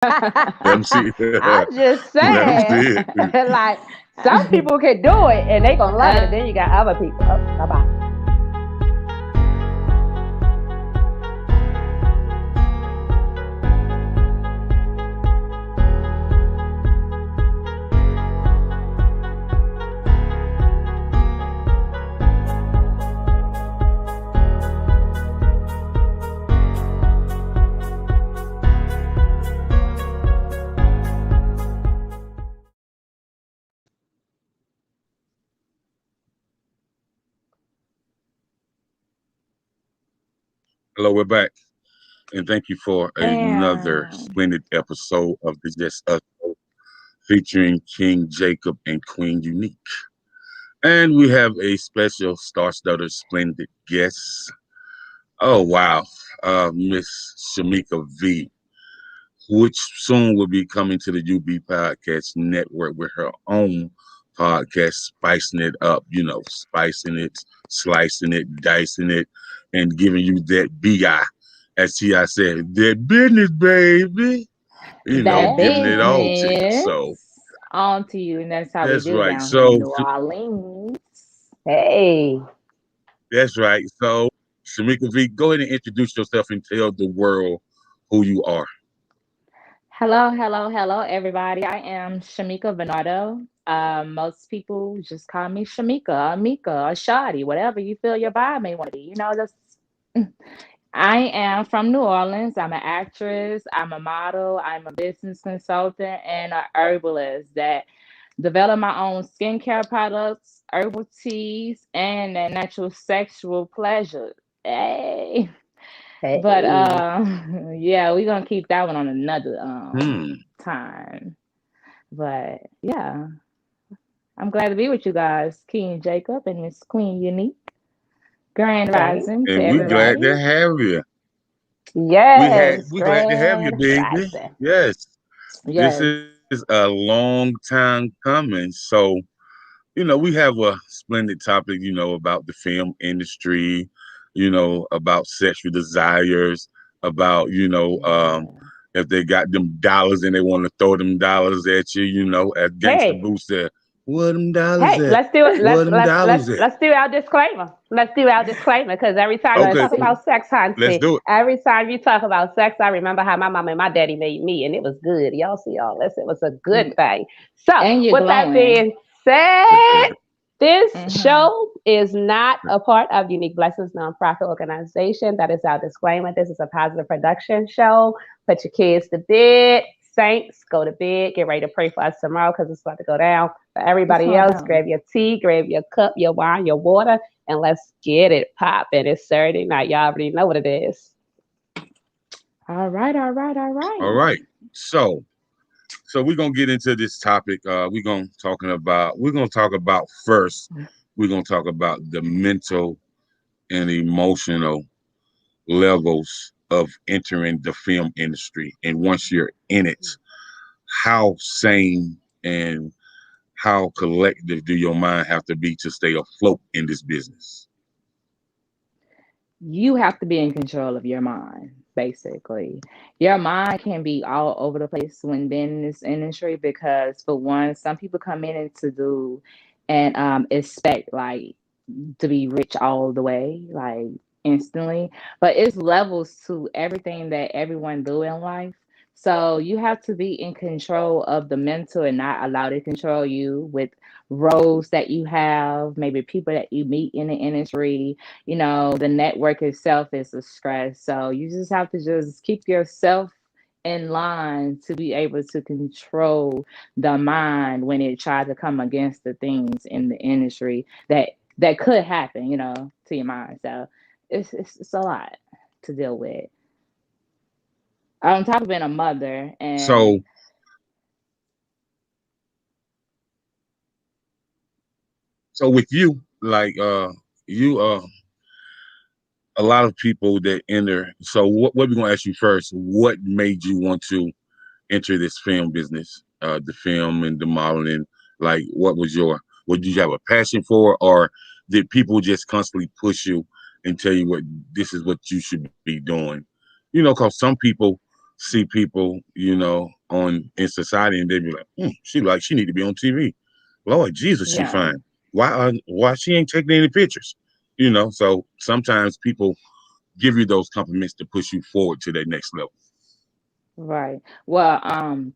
Let them see. I'm just Let them saying, see it. like some people can do it and they gonna love it, and then you got other people. Oh, bye bye. Hello, we're back. And thank you for another And splendid episode of the Just Us Show, featuring King Jacob and Queen Unique. And we have a special star-studded splendid guest. Oh, wow. Miss Shamika V, which soon will be coming to the UB Podcast Network with her own podcast, spicing it up, spicing it, slicing it, dicing it, and giving you that BI, as T.I. said, that business, baby, that giving it all to you. business So on to you, and that's how we that's do right. down here in So New Orleans. Hey. that's right. So Shamika V, go ahead and introduce yourself and tell the world who you are. Hello, hello, hello, everybody. I am Shamika Varnado. Most people just call me Shamika, or Mika, or Shadi, whatever you feel your vibe may want to be. That's. I am from New Orleans. I'm an actress. I'm a model. I'm a business consultant and a herbalist that develop my own skincare products, herbal teas, and natural sexual pleasure. Hey. But Hey. yeah, we're gonna keep that one on another Hmm. time. But yeah, I'm glad to be with you guys, King Jacob and Miss Queen Unique. Grand Thank rising to And we you. glad everybody. to have you. Yes, We glad to have you, Grand baby. Rising. Yes. This Yes. is a long time coming. So, we have a splendid topic, about the film industry, about sexual desires, about, Yeah. if they got them dollars and they want to throw them dollars at you, as Gangsta Hey, Boo said, where them dollars hey, at? let's do it. Where Let's them let's let's dollars at? let's do our disclaimer. Let's do our disclaimer because every time you Okay, talk let's so about sex, let's Hansi, do it. every time you talk about sex, I remember how my mama and my daddy made me, and it was good. Y'all see all this? It was a good thing. So, And you're with that glowing. being said, this Hmm. show is not a part of Unique Blessings nonprofit organization. That is our disclaimer. This is a positive production show. Put your kids to bed. Saints, go to bed. Get ready to pray for us tomorrow because it's about to go down. For What's everybody going else, grab down? your tea, grab your cup, your wine, your water, and let's get it popping. It's Saturday night. Y'all already know what it is. All right, all right, all All right. right. So we're gonna get into this topic. We're gonna talk about first. We're gonna talk about the mental and emotional levels of entering the film industry. And once you're in it, how sane and how collective do your mind have to be to stay afloat in this business? You have to be in control of your mind, basically. Your mind can be all over the place when being in this industry because, for one, some people come in and to do and expect like to be rich all the way, like instantly. But it's levels to everything that everyone do in life. So you have to be in control of the mental and not allow it to control you with roles that you have, maybe people that you meet in the industry. The network itself is a stress. So you just have to just keep yourself in line to be able to control the mind when it tries to come against the things in the industry that could happen, to your mind. So it's a lot to deal with. On top of being a mother and So so with you, like you a lot of people that enter. So what we're gonna ask you first, what made you want to enter this film business, the film and the modeling? Like, what did you have a passion for, or did people just constantly push you and tell you what this is what you should be doing? Because some people see people, on in society, and they be like, she need to be on TV. Lord Jesus, she Yeah. fine. Why she ain't taking any pictures? So sometimes people give you those compliments to push you forward to that next level. Right. Well,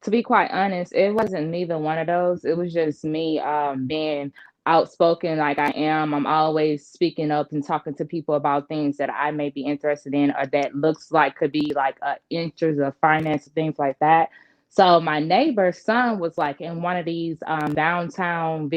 to be quite honest, it wasn't neither one of those. It was just me being outspoken like I am. I'm always speaking up and talking to people about things that I may be interested in or that looks like could be like interest of finance, things like that. So my neighbor's son was like in one of these downtown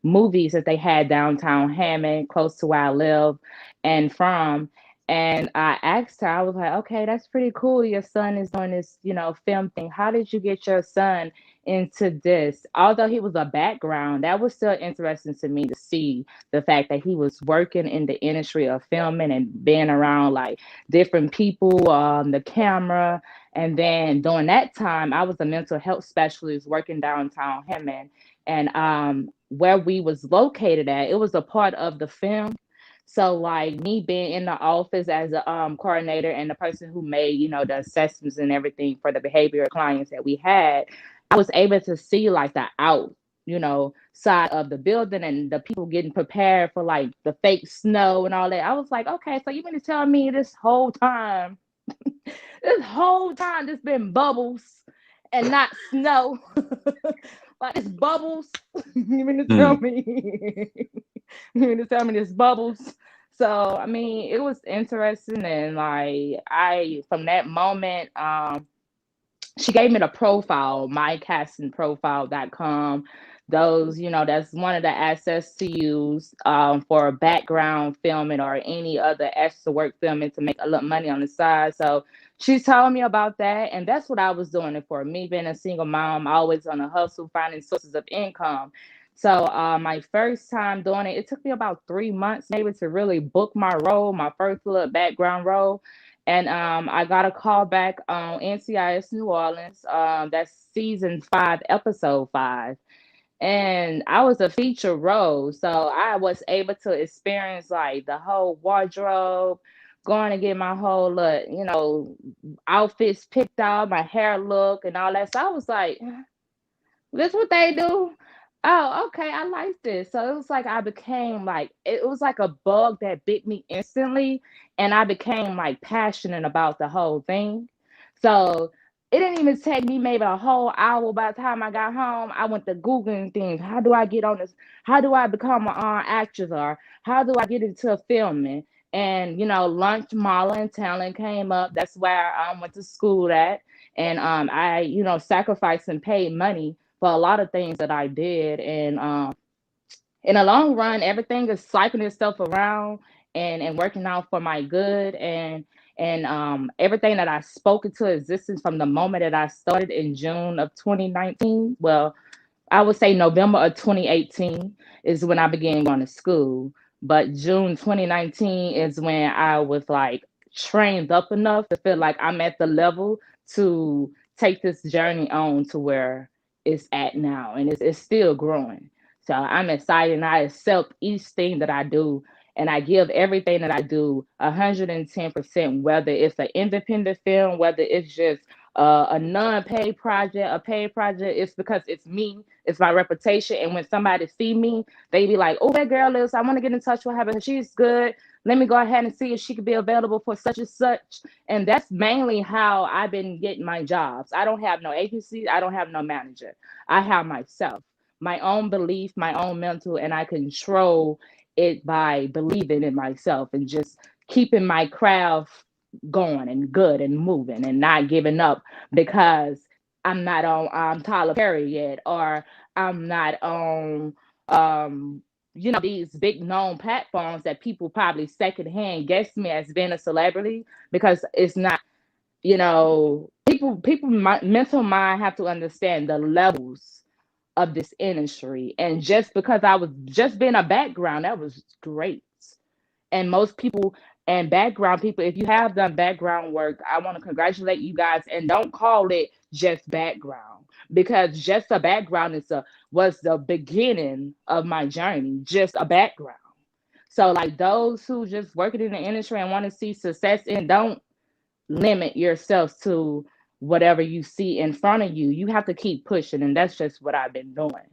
movies that they had downtown Hammond, close to where I live and from. And I asked her, I was like, okay, that's pretty cool. Your son is doing this, film thing. How did you get your son into this? Although he was a background, that was still interesting to me to see the fact that he was working in the industry of filming and being around like different people, the camera. And then during that time, I was a mental health specialist working downtown Hammond. And where we was located at, it was a part of the film. So like me being in the office as a coordinator and the person who made, the assessments and everything for the behavioral clients that we had, I was able to see like the side of the building and the people getting prepared for like the fake snow and all that. I was like, okay, so you mean to tell me this whole time there's been bubbles and not snow. Like it's bubbles. You mean to tell Hmm. me? You mean to tell me there's bubbles? So I mean, it was interesting, and like I from that moment, she gave me the profile, mycastingprofile.com. Those, that's one of the assets to use for background filming or any other extra work filming to make a little money on the side. So she's telling me about that. And that's what I was doing it for. Me being a single mom, always on a hustle, finding sources of income. So my first time doing it, it took me about 3 months maybe to really book my role, my first little background role. And I got a call back on NCIS New Orleans. That's season 5, episode 5. And I was a feature role. So I was able to experience like the whole wardrobe, going to get my whole, outfits picked out, my hair look, and all that. So I was like, this what they do? Oh, okay, I like this. So it was like I became like it was like a bug that bit me instantly, and I became like passionate about the whole thing. So it didn't even take me maybe a whole hour. By the time I got home, I went to googling things. How do I get on this? How do I become an actress? Or how do I get into filming? And lunch modeling talent came up. That's where I went to school at, and I sacrificed and paid money for a lot of things that I did. And in the long run, everything is cycling itself around and working out for my good. And everything that I spoke into existence from the moment that I started in June of 2019. Well, I would say November of 2018 is when I began going to school. But June 2019 is when I was like trained up enough to feel like I'm at the level to take this journey on to where it's at now. And it's still growing. So I'm excited and I accept each thing that I do. And I give everything that I do 110%, whether it's an independent film, whether it's just a non-paid project, a paid project. It's because it's me, it's my reputation. And when somebody see me, they be like, oh, that girl is, I want to get in touch with her because she's good. Let me go ahead and see if she could be available for such and such. And that's mainly how I've been getting my jobs. I don't have no agency. I don't have no manager. I have myself, my own belief, my own mental, and I control it by believing in myself and just keeping my craft going and good and moving and not giving up because I'm not on Tyler Perry yet, or I'm not on these big known platforms that people probably secondhand guess me as being a celebrity, because it's not. People mental mind have to understand the levels of this industry. And just because I was just being a background, that was great. And most people and background people, if you have done background work, I want to congratulate you guys, and don't call it just background, because just a background was the beginning of my journey, just a background. So like those who just working in the industry and want to see success and don't limit yourself to whatever you see in front of you. You have to keep pushing, and that's just what I've been doing.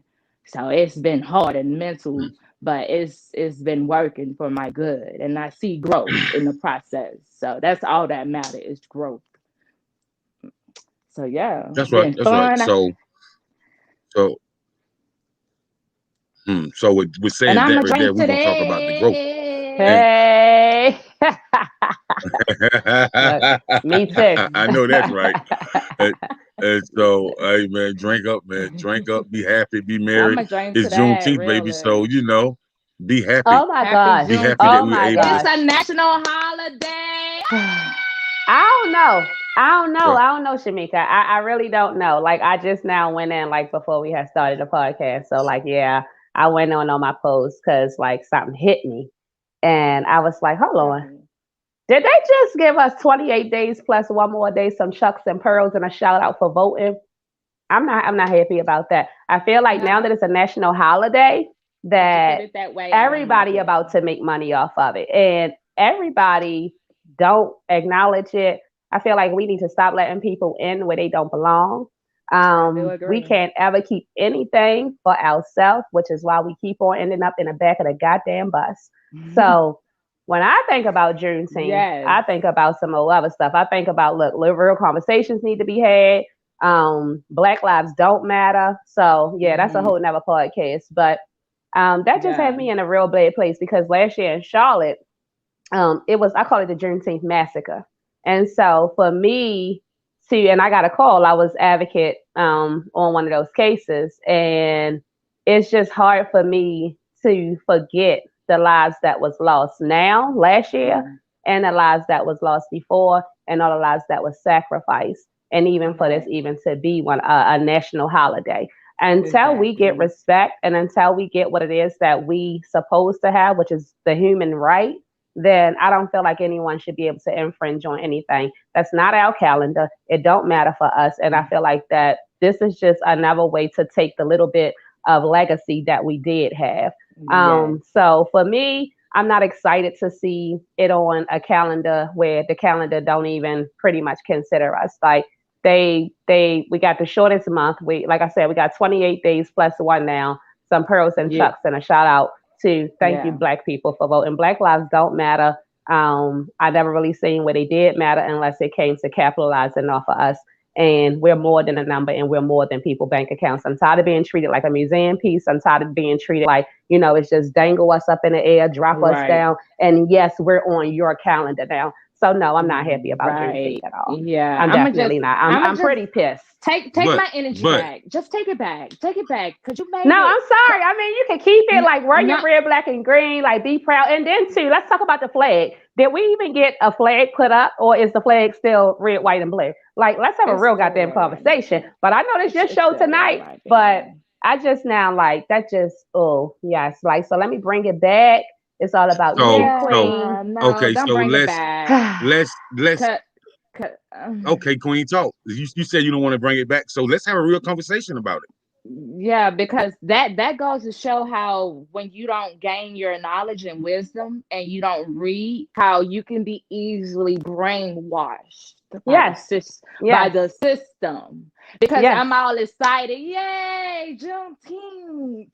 So it's been hard and mental, but it's been working for my good, and I see growth in the process. So that's all that matters is growth. So yeah, That's right. been That's right. fun, So, so with and saying I'm that a right there, drink we're gonna talk about the growth. today. And Hey. Look, me too. I know that's right. And, and so, hey man, drink up, man. Drink up, be happy, be I'm merry. a drink to It's that, Juneteenth, baby. So, really. be happy. Oh my Happy gosh. Be happy that Oh we Juneteenth. were my able It's to. gosh. a national holiday. I don't know. I don't know. Right. I don't know, Shamika. I really don't know. Like I just now went in like before we had started the podcast. So like yeah, I went on my post because like something hit me. And I was like, hold What on. happened? Did they just give us 28 days plus one more day, some chucks and pearls and a shout out for voting? I'm not happy about that. I feel like now that No, it's a national holiday, since you put that it that way, I don't like everybody it. about to make money off of it. And everybody don't acknowledge it. I feel like we need to stop letting people in where they don't belong. I do We agree. can't ever keep anything for ourselves, which is why we keep on ending up in the back of the goddamn bus. So when I think about Juneteenth, Yes. I think about some old other stuff. I think about look, real conversations need to be had. Black lives don't matter. So yeah, that's a Hmm. whole nother podcast. But that just had Yeah. me in a real bad place because last year in Charlotte, it was I call it the Juneteenth massacre. And so for me to and I got a call, I was advocate on one of those cases, and it's just hard for me to forget the lives that was lost now last year Mm. and the lives that was lost before and all the lives that was sacrificed and even for this Right. even to be one a national holiday until we get Exactly. respect and until we get what it is that we supposed to have, which is the human right, then I don't feel like anyone should be able to infringe on anything. That's not our calendar. It don't matter for us. And I feel like that this is just another way to take the little bit of legacy that we did have. Yes. So for me, I'm not excited to see it on a calendar where the calendar don't even pretty much consider us. Like we got the shortest month. We like I said, we got 28 days plus one now. Some pearls and Yeah. chucks and a shout out to thank you Yeah. black people for voting. Black lives don't matter. I never really seen where they did matter unless it came to capitalizing off of us. And we're more than a number and we're more than people bank accounts. I'm tired of being treated like a museum piece. I'm tired of being treated like, it's just dangle us up in the air, drop us Right. down. And yes, we're on your calendar now. So no, I'm not happy about Juneteenth Right. at all. Yeah. I'm definitely not. I'm I'ma I'm just pretty pissed. take But my energy but back. Just take it back. Take it back. Cause you No, made it. I'm sorry. I mean, you can keep it like wear your Not red, black, and green, like be proud. And then too, let's talk about the flag. Did we even get a flag put up, or is the flag still red, white, and blue? Like, let's have a it's real still goddamn red, white, and conversation. blue. But I know this your It's show still red, tonight, white, but and I just now like that just oh yes, like so let me bring it back. It's all about you, so Queen. yeah. No, okay, don't so bring it let's back. let's Cut. Cut. okay, Queen talk. You said you don't want to bring it back, so let's have a real conversation about it. Yeah, because that goes to show how when you don't gain your knowledge and wisdom and you don't read, how you can be easily brainwashed Yes, by yes, the system. Because yes. I'm all excited, yay, Juneteenth.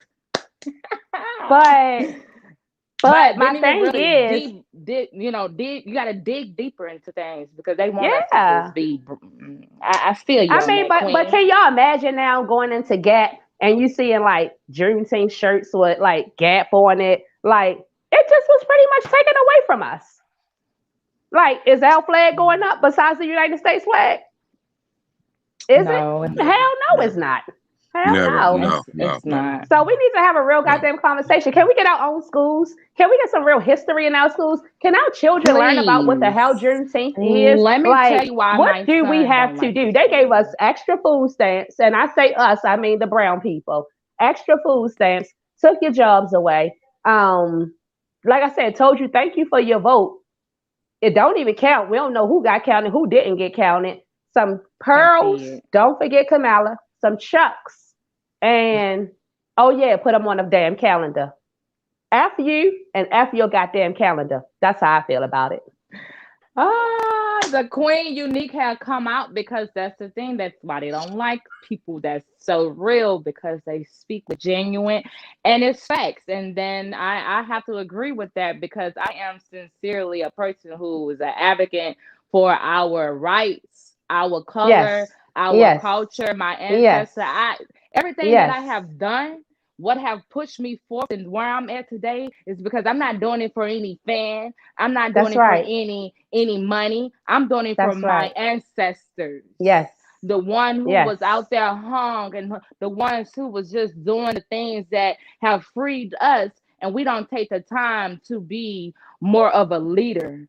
But but But my didn't even thing really is, dig. You got to dig deeper into things because they want us to just yeah. be. I feel you I on mean, that, but Queen. can y'all imagine now going into Gap and you seeing like Juneteenth shirts with like Gap on it? Like it just was pretty much taken away from us. Like, is our flag going up besides the United States flag? Is it? No, Hell Never, no, it's never, not. Hell never, no. no, no, it's no, not. So we need to have a real no. goddamn conversation. Can we get our own schools? Can we get some real history in our schools? Can our children learn about what the hell Please. Juneteenth is? Let me tell Like, you why what my do we son have don't to like the do? They gave us school. extra food stamps, and I say us, I mean the brown people. Extra food stamps took your jobs away. Like I said, told you thank you for your vote. It don't even count. We don't know who got counted, who didn't get counted. Some I pearls, see it. don't forget Kamala. Some chucks, and oh yeah, put them on the damn calendar. F you and F your goddamn calendar. That's how I feel about it. Ah, the Queen Unique had come out, because that's the thing. That's why they don't like people that's so real, because they speak with genuine and it's facts. And then I have to agree with that, because I am sincerely a person who is an advocate for our rights, our color, Yes. our Yes. culture, my ancestor. Yes. I Everything that I Yes. have done, what have pushed me forth and where I'm at today, is because I'm not doing it for any fan. I'm not doing That's it for right. any money. I'm doing it for That's my right. ancestors. Yes. The one who was Yes. out there hung, and the ones who was just doing the things that have freed us, and we don't take the time to be more of a leader.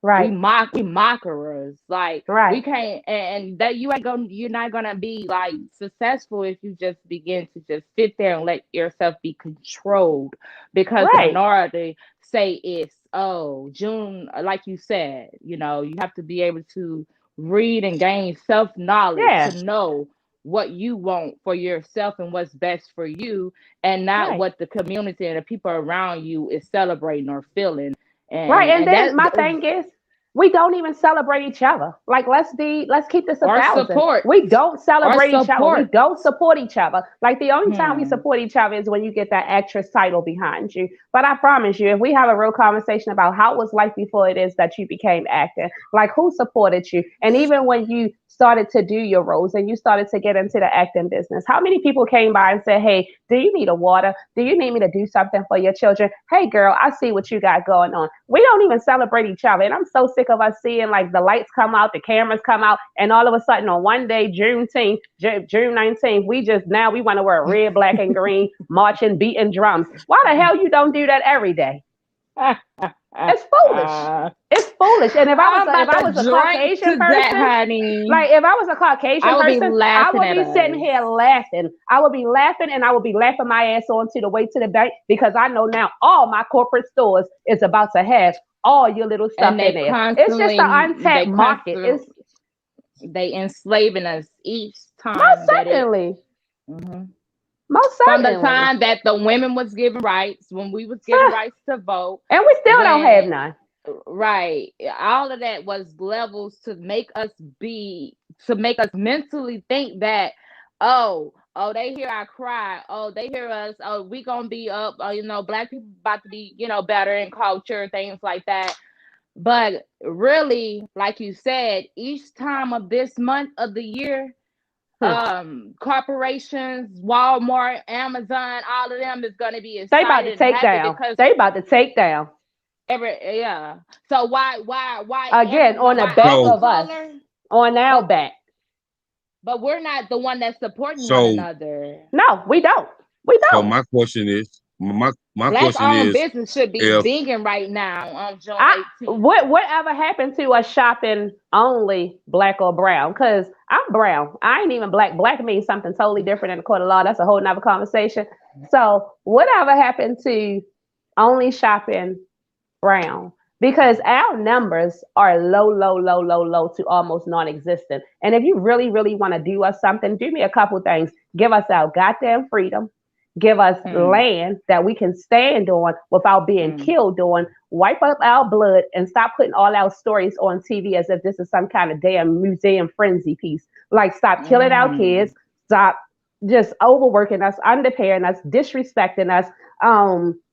Right. We mockers. Like, we Right. can't, and that you're not gonna be like successful if you just begin to just sit there and let yourself be controlled, because the Right. minority say it's, oh, June, like you said, you have to be able to read and gain self-knowledge to Yeah. know what you want for yourself and what's best for you, and not Right. what the community and the people around you is celebrating or feeling. Right. And And then that, my thing is, we don't even celebrate each other. Like, let's keep this a or thousand. support We don't or celebrate each other. We support. don't support each other. Like, the only time we Hmm. support each other is when you get that actress title behind you. But I promise you, if we have a real conversation about how it was life before it is that you became actor, like, who supported you? And even when you started to do your roles and you started to get into the acting business, how many people came by and said, hey, do you need a water? Do you need me to do something for your children? Hey, girl, I see what you got going on. We don't even celebrate each other. And I'm so sick of us seeing like the lights come out, the cameras come out, and all of a sudden on one day, Juneteenth, June 19th, we want to wear red, black, and green, marching, beating drums. Why the hell you don't do that every day? It's foolish. It's foolish. And I'm if about I to was a drink Caucasian to that, person, honey. like if I was a Caucasian I would be person, I laughing would at be sitting us. here laughing. I would be laughing and I would be laughing my ass on to the way to the bank, because I know now all my corporate stores is about to have all your little stuff And in there. It's just an untapped they market. constantly, It's they enslaving us each most time that it. certainly, Mhm. most From the certainly. time that the women was given rights, when we was given rights to vote, And we still don't have when none. right, all of that was levels to make us mentally think that, oh, they hear our cry, oh, they hear us, oh, we gonna be up, black people about to be, better in culture, things like that. But really, like you said, each time of this month of the year, Hmm. corporations, Walmart, Amazon, all of them is going to be They about to excited and take happy, down. because They about to take down yeah. So why again on everyone, the why back our So of us, color, on our but back. we're not the one that's supporting one so another. No, we don't. We so don't. my Black question owned is business should be if binging right now on June I 18th. whatever happened to us shopping only black or brown? Because I'm brown. I ain't even black. Black means something totally different in the court of law. That's a whole nother conversation. So whatever happened to only shopping brown? Because our numbers are low, low, low, low, low to almost non-existent. And if you really, really want to do us something, do me a couple things. Give us our goddamn freedom. Give us Hmm. land that we can stand on without being Hmm. killed on. Wipe up our blood and stop putting all our stories on TV as if this is some kind of damn museum frenzy piece. Like, stop killing our Hmm. kids. Stop just overworking us, underpaying us, disrespecting us,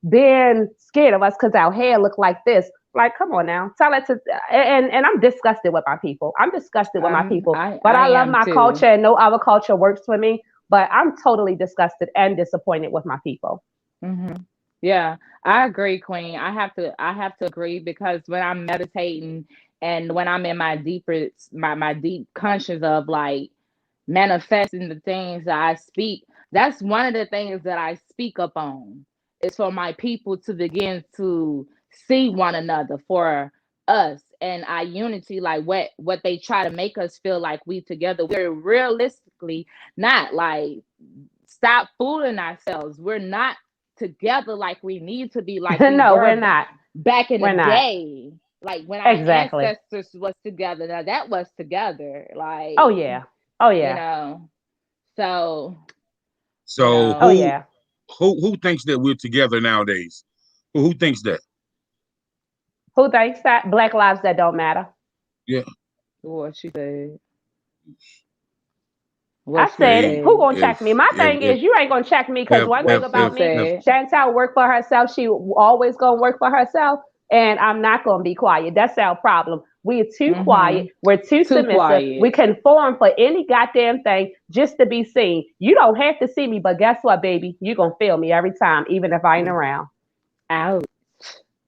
being scared of us because our hair look like this. Like, come on now, tell it to. And I'm disgusted with my people. I'm disgusted with my people. But I I love am my too. culture, and no other culture works for me. But I'm totally disgusted and disappointed with my people. Hmm. Yeah, I agree, Queen. I have to agree, because when I'm meditating and when I'm in my deep conscious of like manifesting the things that I speak, that's one of the things that I speak up on. Is for my people to begin to see one another for us and our unity, like what they try to make us feel like we together. We're realistically not. Like, stop fooling ourselves. We're not together like we need to be, like we No, we're were not. back in the We're not. day. Like when our Exactly. ancestors was together. Now that was together. Oh Like, yeah. Oh you yeah. know. So, you so Oh know, yeah. who thinks that we're together nowadays? Who thinks that? Who thinks that black lives that don't matter? Yeah. What she said. I What she said it. Hey, Who said. gonna check me? My thing is, you ain't gonna check me because one thing What she about if, me, said. Chantel work for herself. She always gonna work for herself, and I'm not gonna be quiet. That's our problem. We're too quiet. Mm-hmm. We're too Too submissive. We quiet. conform for any goddamn thing just to be seen. You don't have to see me, but guess what, baby? You gonna feel me every time, even if I ain't around. Ouch.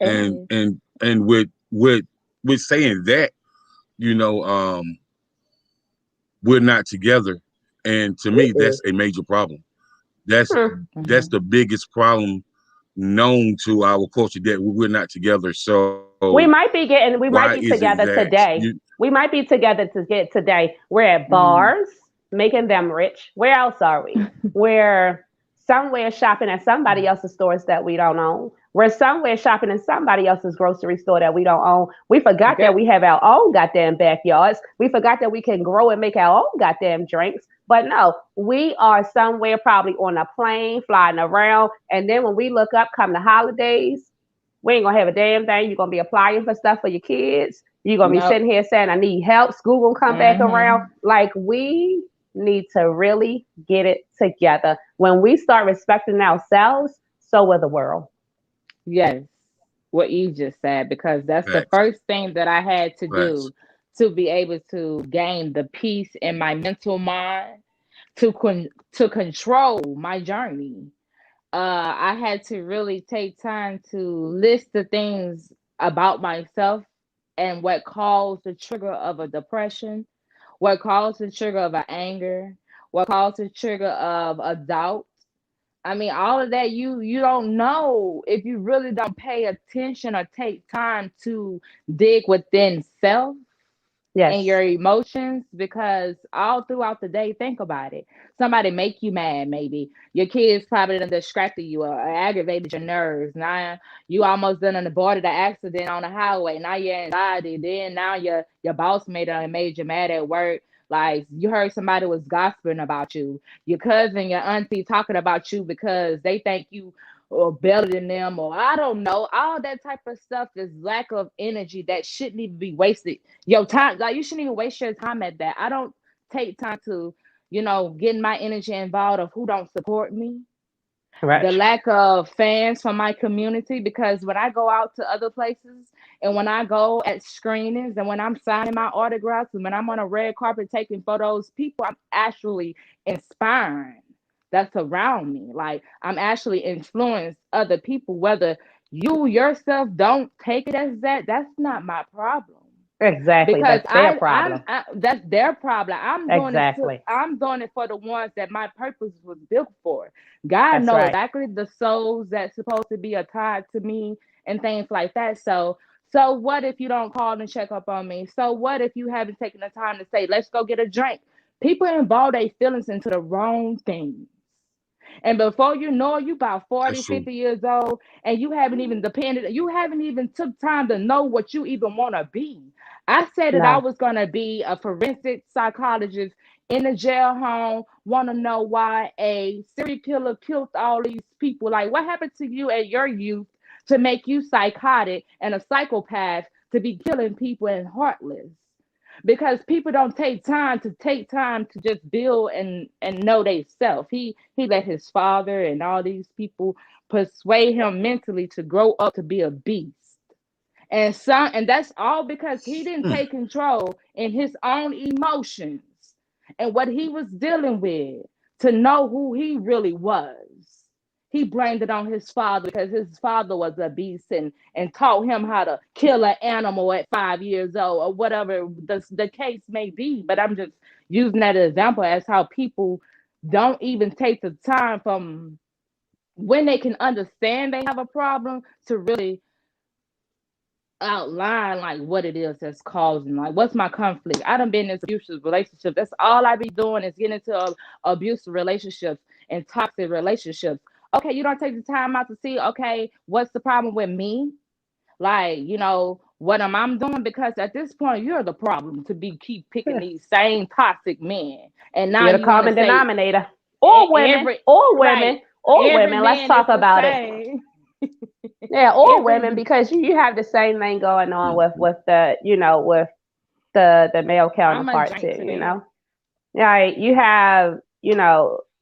and Eh. and and with saying that, you know, we're not together, and to me, Mm-mm. that's a major problem. That's Hmm. that's Mm-hmm. the biggest problem known to our culture, that we're not together. So We why might be is it together that today. you? We might be together to get today. We're at Mm-hmm. bars, making them rich. Where else are we? We're somewhere shopping at somebody else's stores that we don't own. We're somewhere shopping in somebody else's grocery store that we don't own. We forgot that Girl, we have our own goddamn backyards. We forgot that we can grow and make our own goddamn drinks. But no, we are somewhere probably on a plane, flying around. And then when we look up, come the holidays, we ain't gonna have a damn thing. You're gonna be applying for stuff for your kids. You're gonna be nope. sitting here saying, I need help. School gonna come back around. Mm-hmm. Like we need to really get it together. When we start respecting ourselves, so will the world. Yes. What you just said, because that's the Facts, first thing that I had to facts. do to be able to gain the peace in my mental mind to control my journey. I had to really take time to list the things about myself and what caused the trigger of a depression, what caused the trigger of an anger, what caused the trigger of a doubt. I mean, all of that you don't know if you really don't pay attention or take time to dig within self and Yes. your emotions, because all throughout the day, think about it. Somebody make you mad, maybe. Your kids probably done distracted you or aggravated your nerves. Now you almost done aborted an accident on the highway. Now you're anxiety. Then now your boss made you mad at work. Like you heard somebody was gossiping about you. Your cousin, your auntie talking about you because they think you or better than them, or I don't know. All that type of stuff is lack of energy that shouldn't even be wasted. Your time, like you shouldn't even waste your time at that. I don't take time to, get my energy involved of who don't support me. The Correct. lack of fans from my community, because when I go out to other places and when I go at screenings and when I'm signing my autographs and when I'm on a red carpet taking photos, people I'm actually inspiring that's around me. Like I'm actually influence other people, whether you yourself don't take it as that, that's not my problem, Exactly. because That's their problem. that's their problem. Exactly. I'm doing it for the ones that my purpose was built for. God That's know right. exactly the souls that's supposed to be tied to me and things like that. So what if you don't call and check up on me? So what if you haven't taken the time to say, let's go get a drink? People involve their feelings into the wrong things. And before you know it, you about That's 40, true. 50 years old, and you haven't even took time to know what you even want to be. I said that I No. was going to be a forensic psychologist in a jail home, want to know why a serial killer killed all these people. Like, what happened to you at your youth to make you psychotic and a psychopath to be killing people and heartless? Because people don't take time to just build and know they self. He let his father and all these people persuade him mentally to grow up to be a beast. And that's all because he didn't Mm. take control in his own emotions and what he was dealing with to know who he really was. He blamed it on his father because his father was a beast and taught him how to kill an animal at 5 years old or whatever the case may be. But I'm just using that example as how people don't even take the time from when they can understand they have a problem to really outline like what it is that's causing, like what's my conflict. I done been in this abusive relationship. That's all I be doing is getting into abusive relationships and toxic relationships. Okay, you don't take the time out to see, okay, what's the problem with me? Like, what am I doing? Because at this point you're the problem to be keep picking these same toxic men. And now You're the you want to common say denominator. Or women. every Or right, women. Or every women. Let's man is talk the about it. same. Yeah, or women, every because you have the same thing going on with the, with the male I'm a counterpart drink too, to you that. know? Right. You have,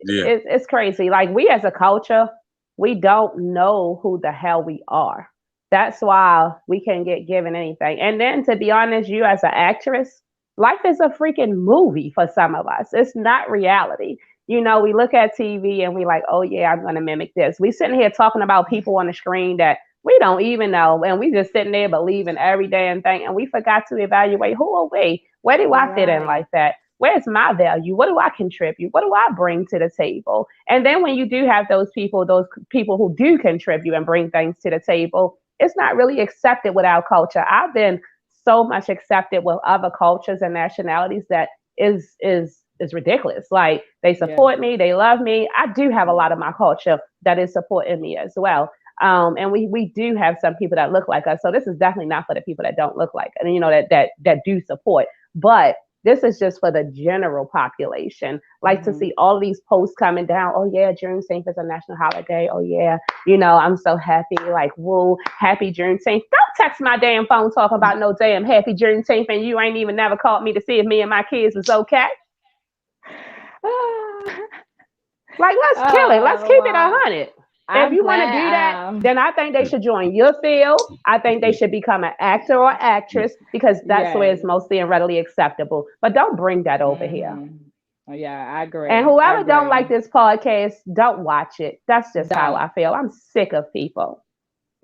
Yeah. it's crazy. Like we as a culture, we don't know who the hell we are. That's why we can get given anything. And then to be honest, you as an actress, life is a freaking movie for some of us. It's not reality. We look at TV and we like, oh yeah, I'm gonna mimic this. We sitting here talking about people on the screen that we don't even know, and we just sitting there believing every damn thing, and we forgot to evaluate who are we? Where do I fit in Right. like that? Where's my value? What do I contribute? What do I bring to the table? And then when you do have those people who do contribute and bring things to the table, it's not really accepted with our culture. I've been so much accepted with other cultures and nationalities that is ridiculous. Like they Yeah. support me, they love me. I do have a Yeah. lot of my culture that is supporting me as well. And we do have some people that look like us. So this is definitely not for the people that don't look like, and that do support. But this is just for the general population. Like to Hmm. see all these posts coming down. Oh yeah, Juneteenth is a national holiday. Oh yeah, I'm so happy. Like, woo, happy Juneteenth. Don't text my damn phone talking about no damn happy Juneteenth, and you ain't even never called me to see if me and my kids was okay. Like, let's kill it. Let's Oh, keep it a wow. hundred. If I'm you want to do that, glad. then I think they should join your field. I think they should become an actor or actress because that's where it's Yes. mostly and readily acceptable. But don't bring that over here. Hmm. Yeah, I And agree. I whoever don't like agree. this podcast, don't watch it. That's just how Don't. I feel. I'm sick of people.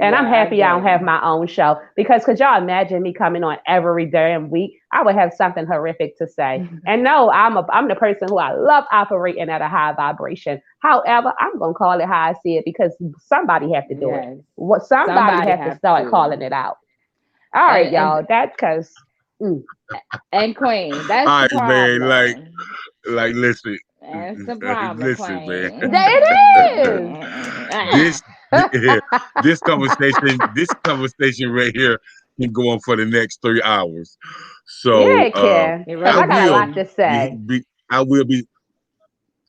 And I'm Yeah, I happy I don't agree. have my own show because could y'all imagine me coming on every damn week? I would have something horrific to say. And no, I'm the person who I love operating at a high vibration. However, I'm gonna call it how I see it because somebody have to do it. Yes. What somebody Somebody have to have start calling to. it out. All right, And y'all. That's because mm, and Queen, that's All the right, man. problem. Listen, That's the problem, listen, man. Queen. it is. this, this conversation right here can go on for the next 3 hours. Yeah, So, it can. It Cause I really I got a will lot can. to be, say. be I will be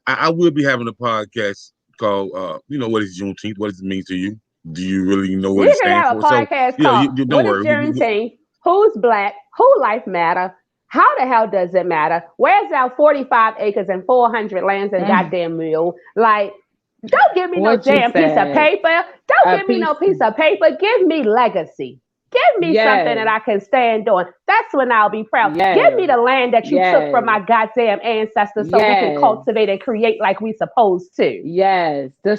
I will be having a podcast called what is Juneteenth? What does it mean to you? Do you really know what it You can stands have a for? So podcast yeah, called you don't What is worry. Juneteenth? Who's black? Who life matter? How the hell does it matter? Where's our 45 acres and 400 lands and Mm. goddamn mule? Like, don't give me no What you damn piece of said. paper. Don't A give me no piece. piece of paper. Give me legacy. Give me something that Yes. I can stand on. That's when I'll be proud. Give me Yes. the land that you took from Yes. my goddamn ancestors so we can Yes. cultivate and create like we supposed to. Yes. The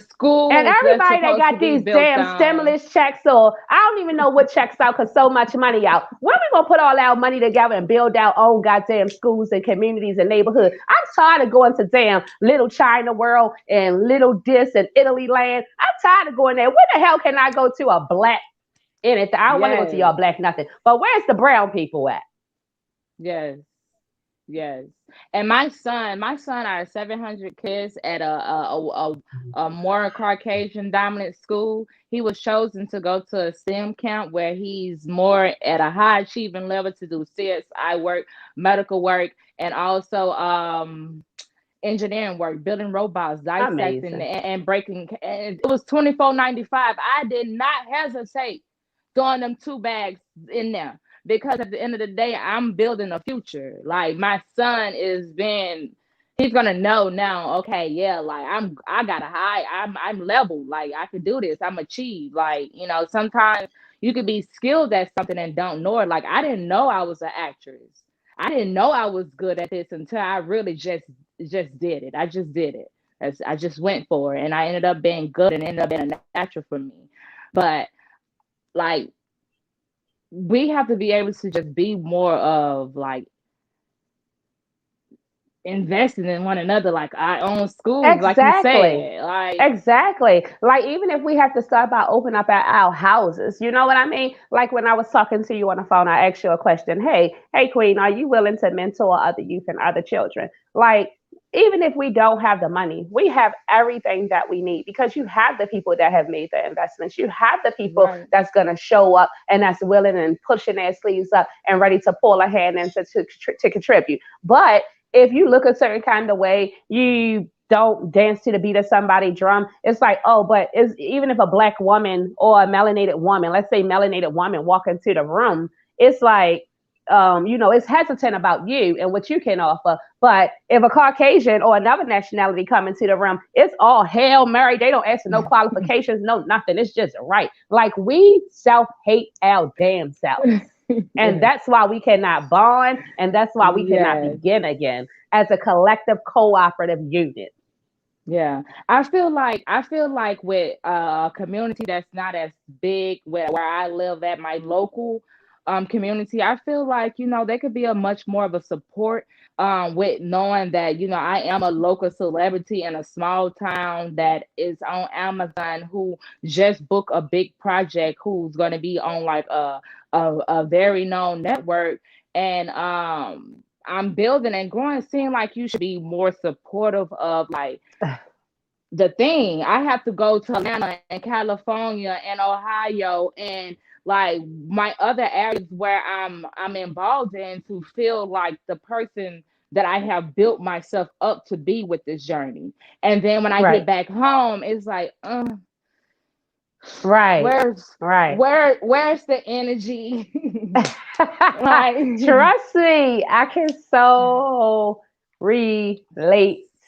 And schools that's everybody that supposed to got be these built damn on. stimulus checks, or I don't even know what checks out because so much money out. When we gonna put all our money together and build our own goddamn schools and communities and neighborhoods? I'm tired of going to damn little China world and little this and Italy land. I'm tired of going there. Where the hell can I go to a black anything? I don't want to go to y'all Yes. black nothing. But where's the brown people at? Yes. Yes. And my son are 700 kids at a more Caucasian dominant school. He was chosen to go to a STEM camp where he's more at a high achieving level to do CSI work, medical work, and also engineering work, building robots, dissecting Amazing. and breaking. And it was 24.95. I did not hesitate throwing them two bags in there because at the end of the day, I'm building a future. Like my son is being, he's gonna know now. Okay, yeah, like I got a high. I'm level. Like I can do this. I'm achieved. Like sometimes you could be skilled at something and don't know it. Like I didn't know I was an actress. I didn't know I was good at this until I really just did it. I just did it. I just went for it, and I ended up being good and ended up being a natural for me. But like we have to be able to just be more of like investing in one another, like our own schools, like you Exactly. said. Like Exactly. Like even if we have to start by opening up our houses, you know what I mean? Like when I was talking to you on the phone, I asked you a question. Hey, Queen, are you willing to mentor other youth and other children? Like even if we don't have the money, we have everything that we need because you have the people that have made the investments. You have the people right, that's going to show up and that's willing and pushing their sleeves up and ready to pull a hand in to contribute. But if you look a certain kind of way, you don't dance to the beat of somebody's drum. It's like, oh, but it's, even if a black woman or a melanated woman, let's say melanated woman, walk into the room, it's like it's hesitant about you and what you can offer. But if a Caucasian or another nationality come into the room, it's all Hail Mary. They don't ask for no qualifications, no nothing. It's just right. Like we self-hate our damn selves. And Yeah. that's why we cannot bond, and that's why we cannot Yes. begin again as a collective cooperative unit. Yeah. I feel like with a community that's not as big where I live at my local community, I feel like, there could be a much more of a support with knowing that, I am a local celebrity in a small town that is on Amazon who just book a big project who's gonna be on like a very known network. And I'm building and growing, seem like you should be more supportive of like the thing. I have to go to Atlanta and California and Ohio and like my other areas where I'm involved in to feel like the person that I have built myself up to be with this journey. And then when I get Right, back home, it's like, right, where's right. where's the energy? Like Trust me, I can so relate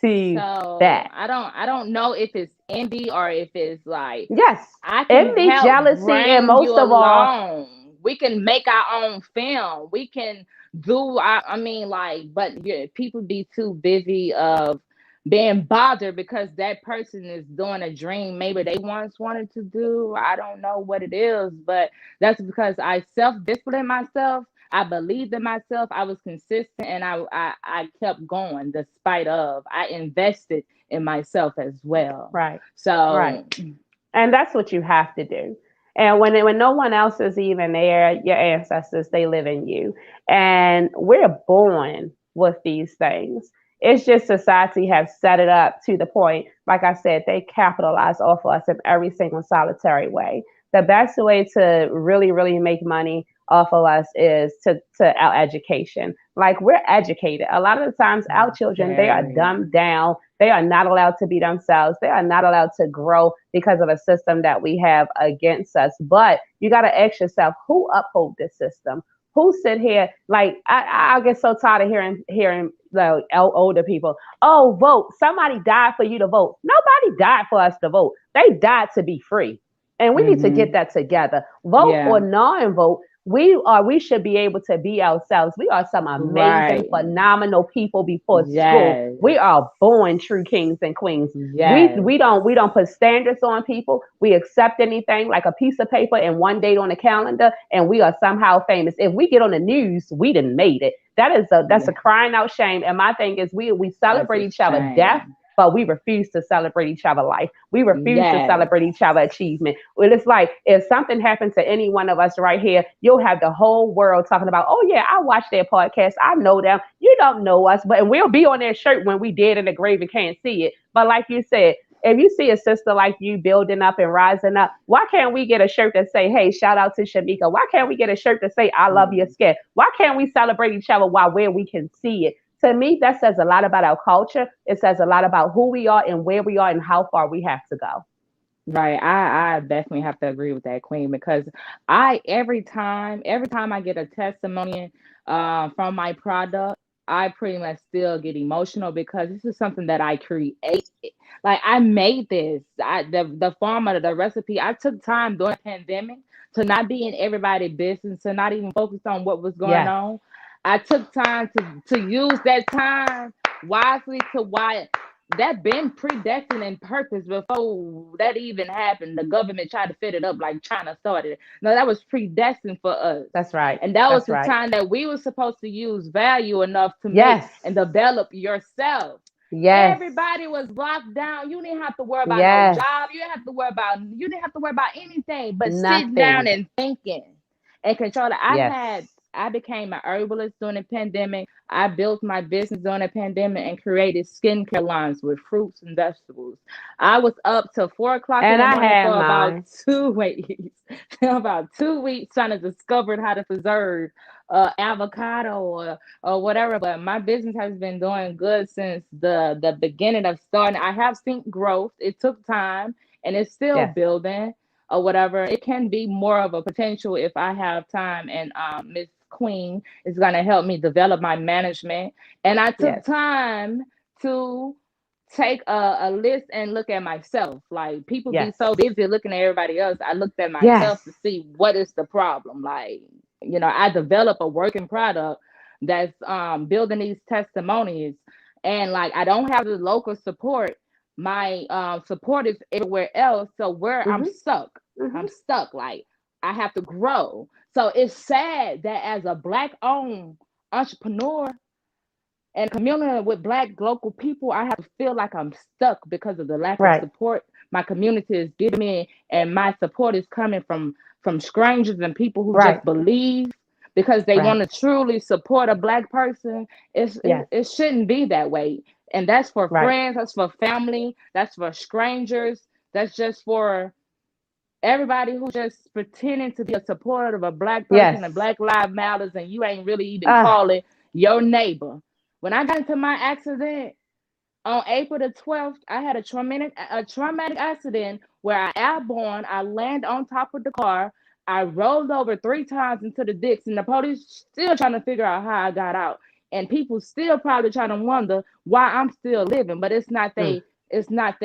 to so that. I don't know if it's envy or if it's like Yes, I can envy, help jealousy, and bring you most of all, along. We can make our own film. We can do. I mean, like, but yeah, people be too busy of being bothered because that person is doing a dream maybe they once wanted to do. I don't know what it is, but that's because I self-disciplined myself. I believed in myself. I was consistent, and I kept going despite of. I invested in myself as well. right, right. So And that's what you have to do. And when no one else is even there, your ancestors, they live in you. And we're born with these things. It's just society have set it up to the point, like I said, they capitalize off of us in every single solitary way. The best way to really, really make money off of us is to our education. Like we're educated. A lot of the times our children, they are very. dumbed down. They are not allowed to be themselves. They are not allowed to grow because of a system that we have against us. But you got to ask yourself, who uphold this system? Who sit here like I get so tired of hearing the older people. Oh, vote! Somebody died for you to vote. Nobody died for us to vote. They died to be free, and we need to get Hmm. that together. Vote or Yeah. non-vote. We should be able to be ourselves. We are some amazing, Right. phenomenal people before school. Yes. We are born true kings and queens. We Yes. we don't we don't put standards on people. We accept anything like a piece of paper and one date on the calendar, and we are somehow famous. If we get on the news, we didn't made it. That's a Yeah. crying out shame. And my thing is, we That's celebrate a each other death, shame. but we refuse to celebrate each other life. We refuse to Yes. celebrate each other achievement. Well, it's like if something happened to any one of us right here, you'll have the whole world talking about, oh yeah, I watch their podcast. I know them. You don't know us, but we'll be on their shirt when we dead in the grave and can't see it. But like you said, if you see a sister like you building up and rising up, why can't we get a shirt that say, hey, shout out to Shamika? Why can't we get a shirt that say, I love your Mm. skin? Why can't we celebrate each other while where we can see it? To me, that says a lot about our culture. It says a lot about who we are and where we are and how far we have to go. Right. I definitely have to agree with that, Queen, because I every time I get a testimony from my product, I pretty much still get emotional because this is something that I created. Like I made this. The formula, the recipe. I took time during the pandemic to not be in everybody's business, to not even focus on what was going Yes, on. I took time to use that time wisely to why that been predestined and purpose before that even happened. The government tried to fit it up like China started it. No, that was predestined for us. that's right. And that was That's the right. time that we were supposed to use value enough to make Yes, and develop yourself. yes, Everybody was locked down. You didn't have to worry about no yes. job. You didn't have to worry about anything but sitting down Nothing. and thinking and controlling. Yes. I became an herbalist during the pandemic. I built my business during the pandemic and created skincare lines with fruits and vegetables. I was up till 4 o'clock in And the I morning had for about mine. 2 weeks, about 2 weeks trying to discover how to preserve avocado or whatever. But my business has been doing good since the beginning of starting. I have seen growth. It took time and it's still Yes. building or whatever. It can be more of a potential if I have time and Miss queen. It's going to help me develop my management. And I took Yes. time to take a list and look at myself. Like people be Yes. so busy looking at everybody else. I looked at Yes. myself to see what is the problem. Like, I develop a working product that's building these testimonies. And like I don't have the local support. My support is everywhere else. So where I'm Mhm. stuck, I'm Mhm. stuck. Like I have to grow. So it's sad that as a black owned entrepreneur and community with black local people, I have to feel like I'm stuck because of the lack of Right. support my community is giving me, and my support is coming from strangers and people who Right. just believe because they Right. want to truly support a black person. Yes. It shouldn't be that way, and that's for Right. friends, that's for family, that's for strangers, that's just for everybody who just pretending to be a supporter of a black person and Yes. Black Lives Matters, and you ain't really even Ah. calling your neighbor. When I got into my accident on April the 12th, I had a traumatic accident where I airborne, I land on top of the car, I rolled over 3 times into the ditch, and the police still trying to figure out how I got out. And people still probably trying to wonder why I'm still living, but Mm. it's not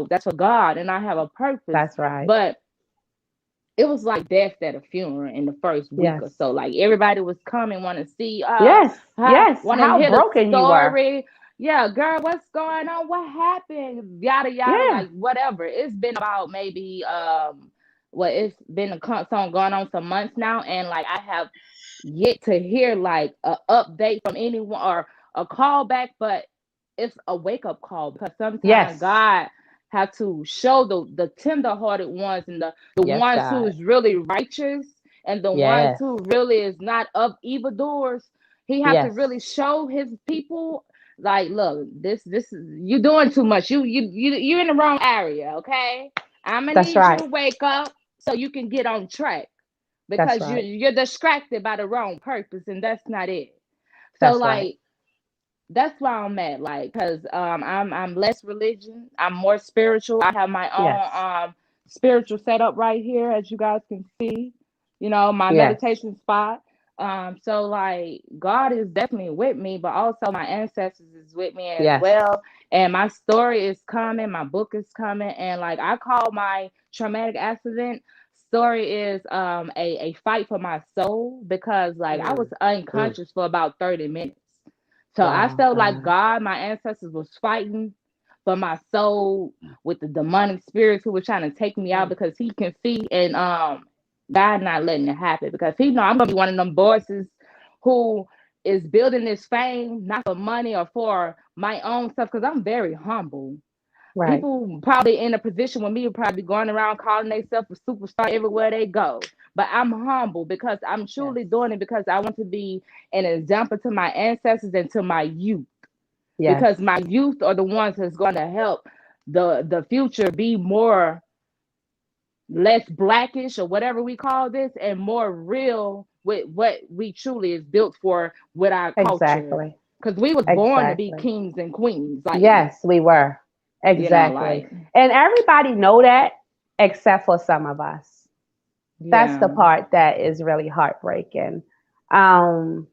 that's for God and I have a purpose. That's right. But it was like death at a funeral in the first week or Yes. so. Like everybody was coming, want to see, Yes. how, Yes. want to How hear the broken you were. story. Yeah, girl, what's going on? What happened? Yada yada, Yeah. like whatever. It's been about maybe it's been song going on some months now, and like I have yet to hear like a update from anyone or a call back, but it's a wake up call because sometimes Yes. God have to show the tender hearted ones and the Yes, ones who God. is really righteous and the ones Yes. who really is not of evildoers. He have to Yes. really show his people like, look, this is you doing too much. You're in the wrong area, okay? I'm gonna That's need you right. to wake up so you can get on track That's because right. you're distracted by the wrong purpose and that's not it. So That's right. like that's why I'm at, like, cause I'm less religion, I'm more spiritual. I have my Yes. own spiritual setup right here, as you guys can see. My Yes. meditation spot. So like God is definitely with me, but also my ancestors is with me as Yes. well. And my story is coming, my book is coming, and like I call my traumatic accident story is a fight for my soul because like I was Mm. Mm. unconscious for about 30 minutes. So I Wow, felt like God. God, my ancestors was fighting for my soul with the demonic spirits who were trying to take me out Mm. because he can see and God not letting it happen because he know I'm gonna be one of them voices who is building this fame not for money or for my own stuff because I'm very humble. Right. People probably in a position with me will probably going around calling themselves a superstar everywhere they go. But I'm humble because I'm Yes. truly doing it because I want to be an example to my ancestors and to my youth. Because Yes. my youth are the ones that's going to help the future be more less blackish or whatever we call this and more real with what we truly is built for with our culture. Exactly. Because we was born to be Exactly. kings and queens, like Yes, we were. Exactly. like And everybody know that except for some of us. That's the yeah. part that is really heartbreaking. Um,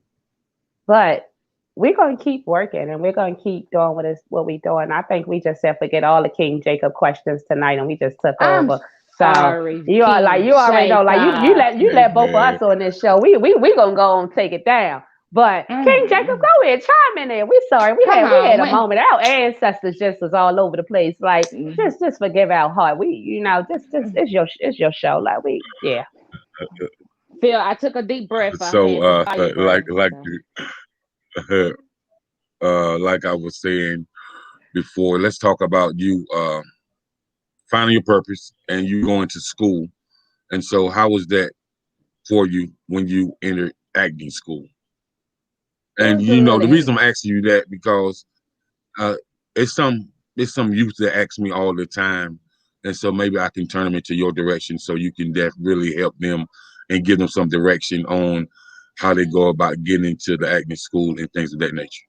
but we're gonna keep working and we're gonna keep doing what we doing. I think we just said forget all the King Jacob questions tonight and we just took I'm over. So sorry, you are like King you already know, like you Jacob. let both of us on this show. We gonna go and take it down. But King Jacob, Mm. go ahead, chime in there. We sorry, Come we had on, a moment. Our ancestors just was all over the place. Like when just forgive our heart. We just it's your show. Like we yeah. Phil, I took a deep breath. I So had the fire breath. So. like I was saying before, let's talk about you finding your purpose and you going to school. And so, how was that for you when you entered acting school? It And was a the little reason I'm asking you that because uh, it's some youth that ask me all the time, and so maybe I can turn them into your direction so you can really help them and give them some direction on how they go about getting into the acting school and things of that nature.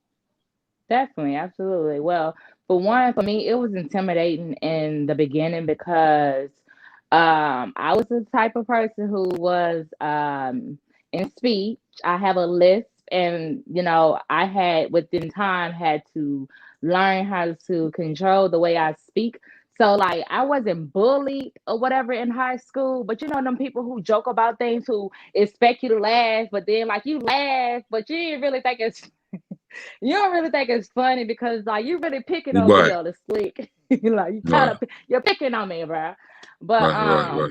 definitely, absolutely. Well, for one, for me, it was intimidating in the beginning because I was the type of person who was in speech. I have a list, and I had within time had to learn how to control the way I speak. So like I wasn't bullied or whatever in high school, but them people who joke about things who expect you to laugh, but then like you laugh, but you don't really think it's funny because like you really picking on me Right, on the slick. Like you kind right, of you're picking on me, bro. But right.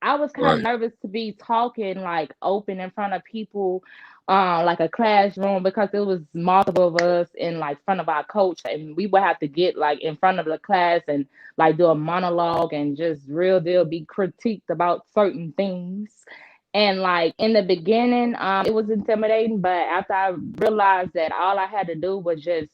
I was kind of Right. nervous to be talking like open in front of people, like a classroom because it was multiple of us in like front of our coach, and we would have to get like in front of the class and like do a monologue and just real deal be critiqued about certain things. And like in the beginning, it was intimidating, but after I realized that all I had to do was just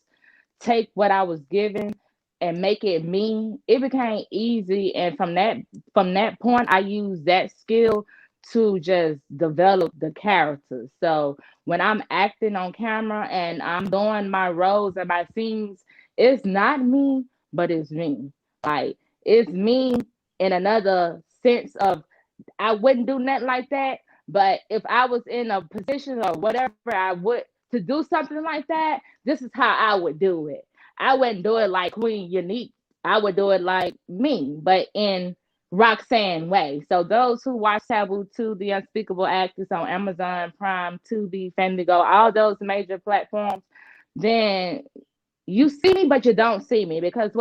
take what I was given and make it me, it became easy. And from that point, I used that skill to just develop the character. So when I'm acting on camera and I'm doing my roles and my scenes, it's not me, but it's me. Like it's me in another sense of I wouldn't do nothing like that. But if I was in a position or whatever, I would to do something like that. This is how I would do it. I wouldn't do it like Queen Unique. I would do it like me, but in Roxanne way. So those who watch Taboo 2, The Unspeakable Actress on Amazon Prime, Tubi, Fandigo, all those major platforms, then you see me, but you don't see me because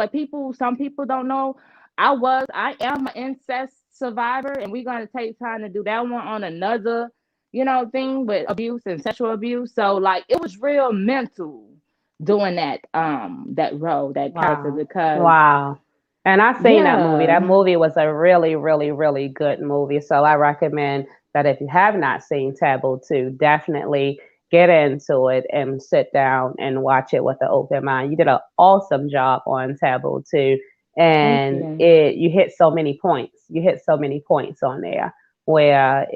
some people don't know, I am an incest survivor, and we're gonna take time to do that one on another, thing with abuse and sexual abuse. So like it was real mental doing that role, that character Wow. because Wow. And I seen that movie. That yeah, movie was a really, really, really good movie. So I recommend that if you have not seen Taboo 2, definitely get into it and sit down and watch it with an open mind. You did an awesome job on Taboo 2. thank And you. it you hit so many points. You hit so many points on there where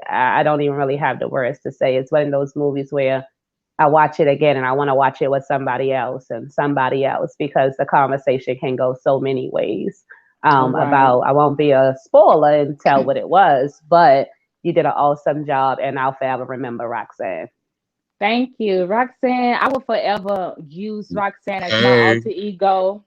I don't even really have the words to say. It's one of those movies where I watch it again and I want to watch it with somebody else because the conversation can go so many ways. Right. About I won't be a spoiler and tell what it was, but you did an awesome job and I'll forever remember Roxanne. Thank you, Roxanne. I will forever use Roxanne as my Hey, alter ego.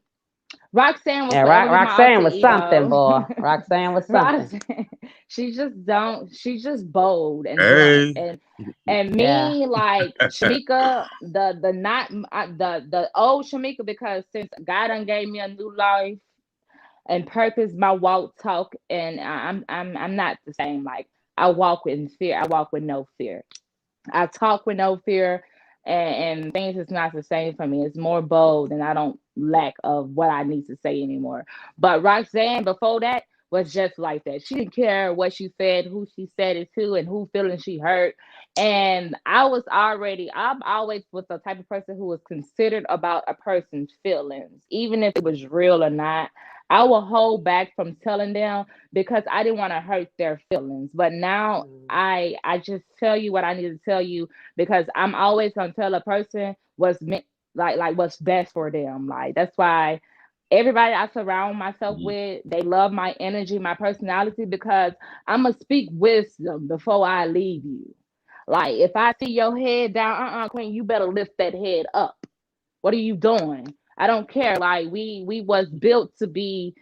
Roxanne will Yeah, forever be my Roxanne alter was something, ego. boy. Roxanne was something. Roxanne, she's just bold and blunt. hey. And Yeah. me like Shamika, the not the old Shamika, because since God done gave me a new life and purpose, my walk talk, and I'm not the same. Like I walk with fear. I walk with no fear. I talk with no fear, and things is not the same for me. It's more bold, and I don't lack of what I need to say anymore. But Roxanne, before that, was just like that. She didn't care what she said, who she said it to, and who feeling she hurt. And I'm always was the type of person who was considered about a person's feelings, even if it was real or not. I will hold back from telling them because I didn't want to hurt their feelings. But now Mm. I just tell you what I need to tell you because I'm always gonna tell a person what's meant, like what's best for them. Like that's why everybody I surround myself with, they love my energy, my personality, because I'm gonna speak wisdom before I leave you. Like if I see your head down, Queen, you better lift that head up. What are you doing? I don't care. Like we was built to be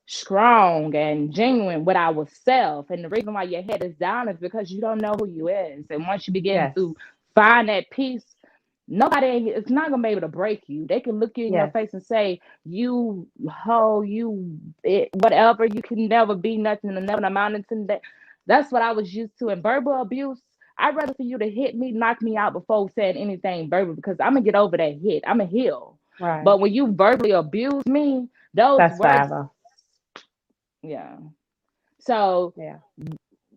strong and genuine with ourselves. And the reason why your head is down is because you don't know who you is. And once you begin Yes. to find that peace, nobody is not gonna be able to break you. They can look you in your Yes. face and say, you hoe, whatever, you can never be nothing and never amount to that. That's what I was used to. And verbal abuse, I'd rather for you to hit me, knock me out before saying anything verbal because I'm gonna get over that hit. I'm a heal. Right. But when you verbally abuse me, those That's words, forever. yeah. So Yeah.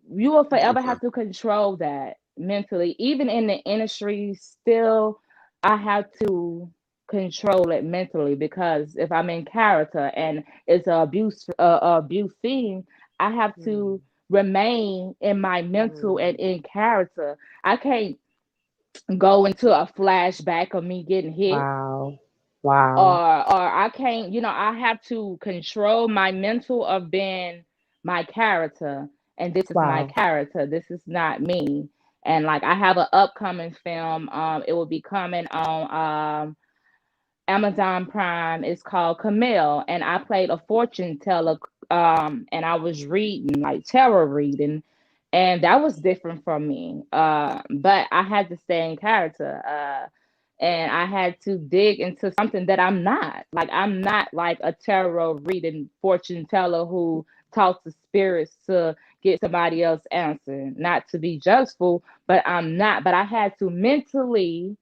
you will forever Okay. have to control that mentally. Even in the industry, still, I have to control it mentally because if I'm in character and it's abuse scene, I have Mm. to remain in my mental and Mm. in character. I can't go into a flashback of me getting hit Wow. Wow. or I can't, I have to control my mental of being my character and this is my Wow. character. This is not me. And like I have an upcoming film. It will be coming on Amazon Prime. It's called Camille, and I played a fortune teller. And I was reading like tarot reading, and that was different from me. But I had to stay in character. And I had to dig into something that I'm not. Like I'm not like a tarot reading fortune teller who talks to spirits to get somebody else answer. Not to be judgeful, but I'm not. But I had to mentally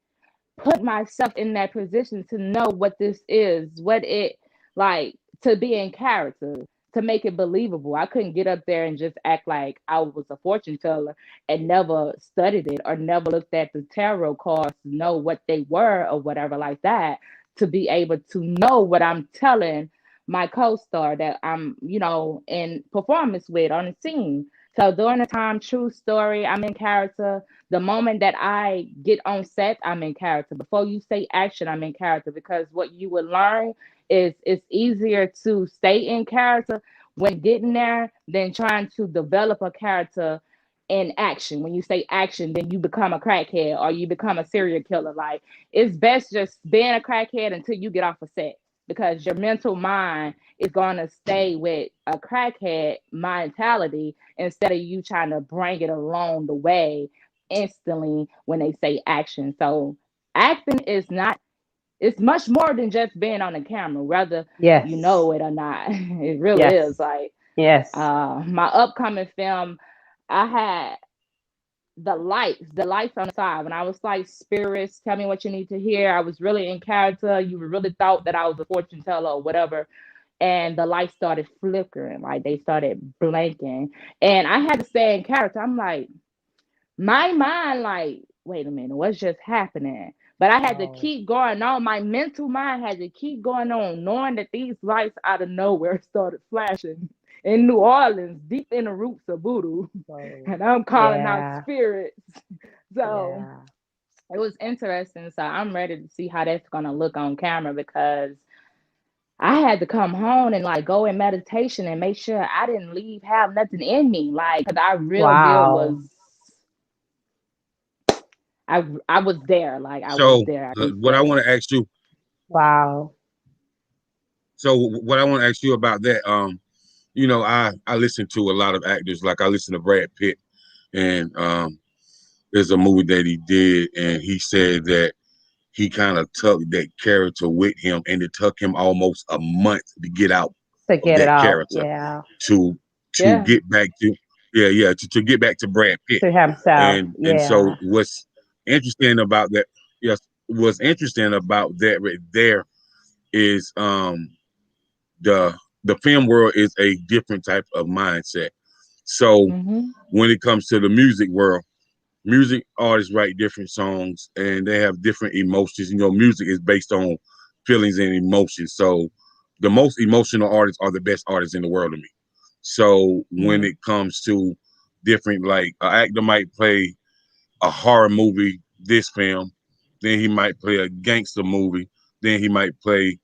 put myself in that position to know what this is, what it like to be in character, to make it believable. I couldn't get up there and just act like I was a fortune teller and never studied it or never looked at the tarot cards to know what they were or whatever like that, to be able to know what I'm telling my co-star that I'm, in performance with on the scene. So during the time, true story, I'm in character. The moment that I get on set, I'm in character. Before you say action, I'm in character, because what you will learn is it's easier to stay in character when getting there than trying to develop a character in action. When you say action, then you become a crackhead or you become a serial killer. Like it's best just being a crackhead until you get off a set, because your mental mind is going to stay with a crackhead mentality instead of you trying to bring it along the way instantly when they say action. So acting is not, it's much more than just being on the camera, whether you Yes. know it or not. It really is. Yes. Like Yes. my upcoming film, I had the lights on the side. When I was like, spirits, tell me what you need to hear, I was really in character. You really thought that I was a fortune teller or whatever. And the lights started flickering, like they started blinking. And I had to stay in character. I'm like, my mind, like, wait a minute, what's just happening? But I had to Oh, keep going on. My mental mind had to keep going on, knowing that these lights out of nowhere started flashing in New Orleans, deep in the roots of voodoo. oh. And I'm calling out Yeah. spirits. So Yeah. it was interesting. So I'm ready to see how that's gonna look on camera, because I had to come home and like go in meditation and make sure I didn't leave have nothing in me. Like, cause our real deal was Wow. I was there. Like I was So there. I can what I say. want to ask you, Wow. what I want to ask you about that, I listen to a lot of actors. Like I listen to Brad Pitt, and there's a movie that he did, and he said that he kind of took that character with him, and it took him almost a month to get out To of get it that out. character Yeah. to Yeah. get back to to get back to Brad Pitt. To himself. And so Yeah. what's interesting about that, yes, what's interesting about that right there is the the film world is a different type of mindset. So Mhm. when it comes to the music world, music artists write different songs and they have different emotions. Music is based on feelings and emotions. So the most emotional artists are the best artists in the world to me. So when Mhm. it comes to different, like an actor might play a horror movie, this film, then he might play a gangster movie, then he might play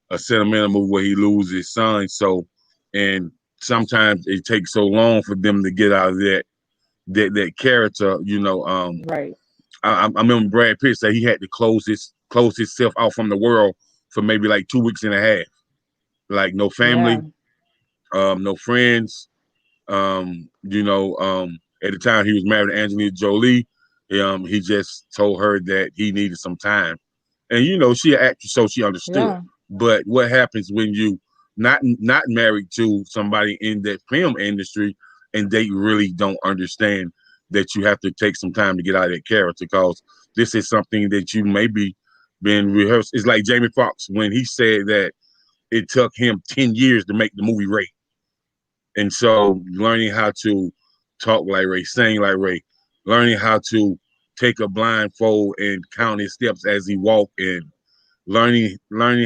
a sentimental movie where he loses his son. So, and sometimes it takes so long for them to get out of that character. Right. I remember Brad Pitt said he had to close himself out from the world for maybe like 2 weeks and a half. Like no Yeah. family, no friends. At the time he was married to Angelina Jolie. He just told her that he needed some time, and she an actress, so she understood. Yeah. But what happens when you not married to somebody in that film industry, and they really don't understand that you have to take some time to get out of that character, because this is something that you maybe been rehearsed. It's like Jamie Foxx when he said that it took him 10 years to make the movie Ray. And so learning how to talk like Ray, sing like Ray, learning how to take a blindfold and count his steps as he walked, and learning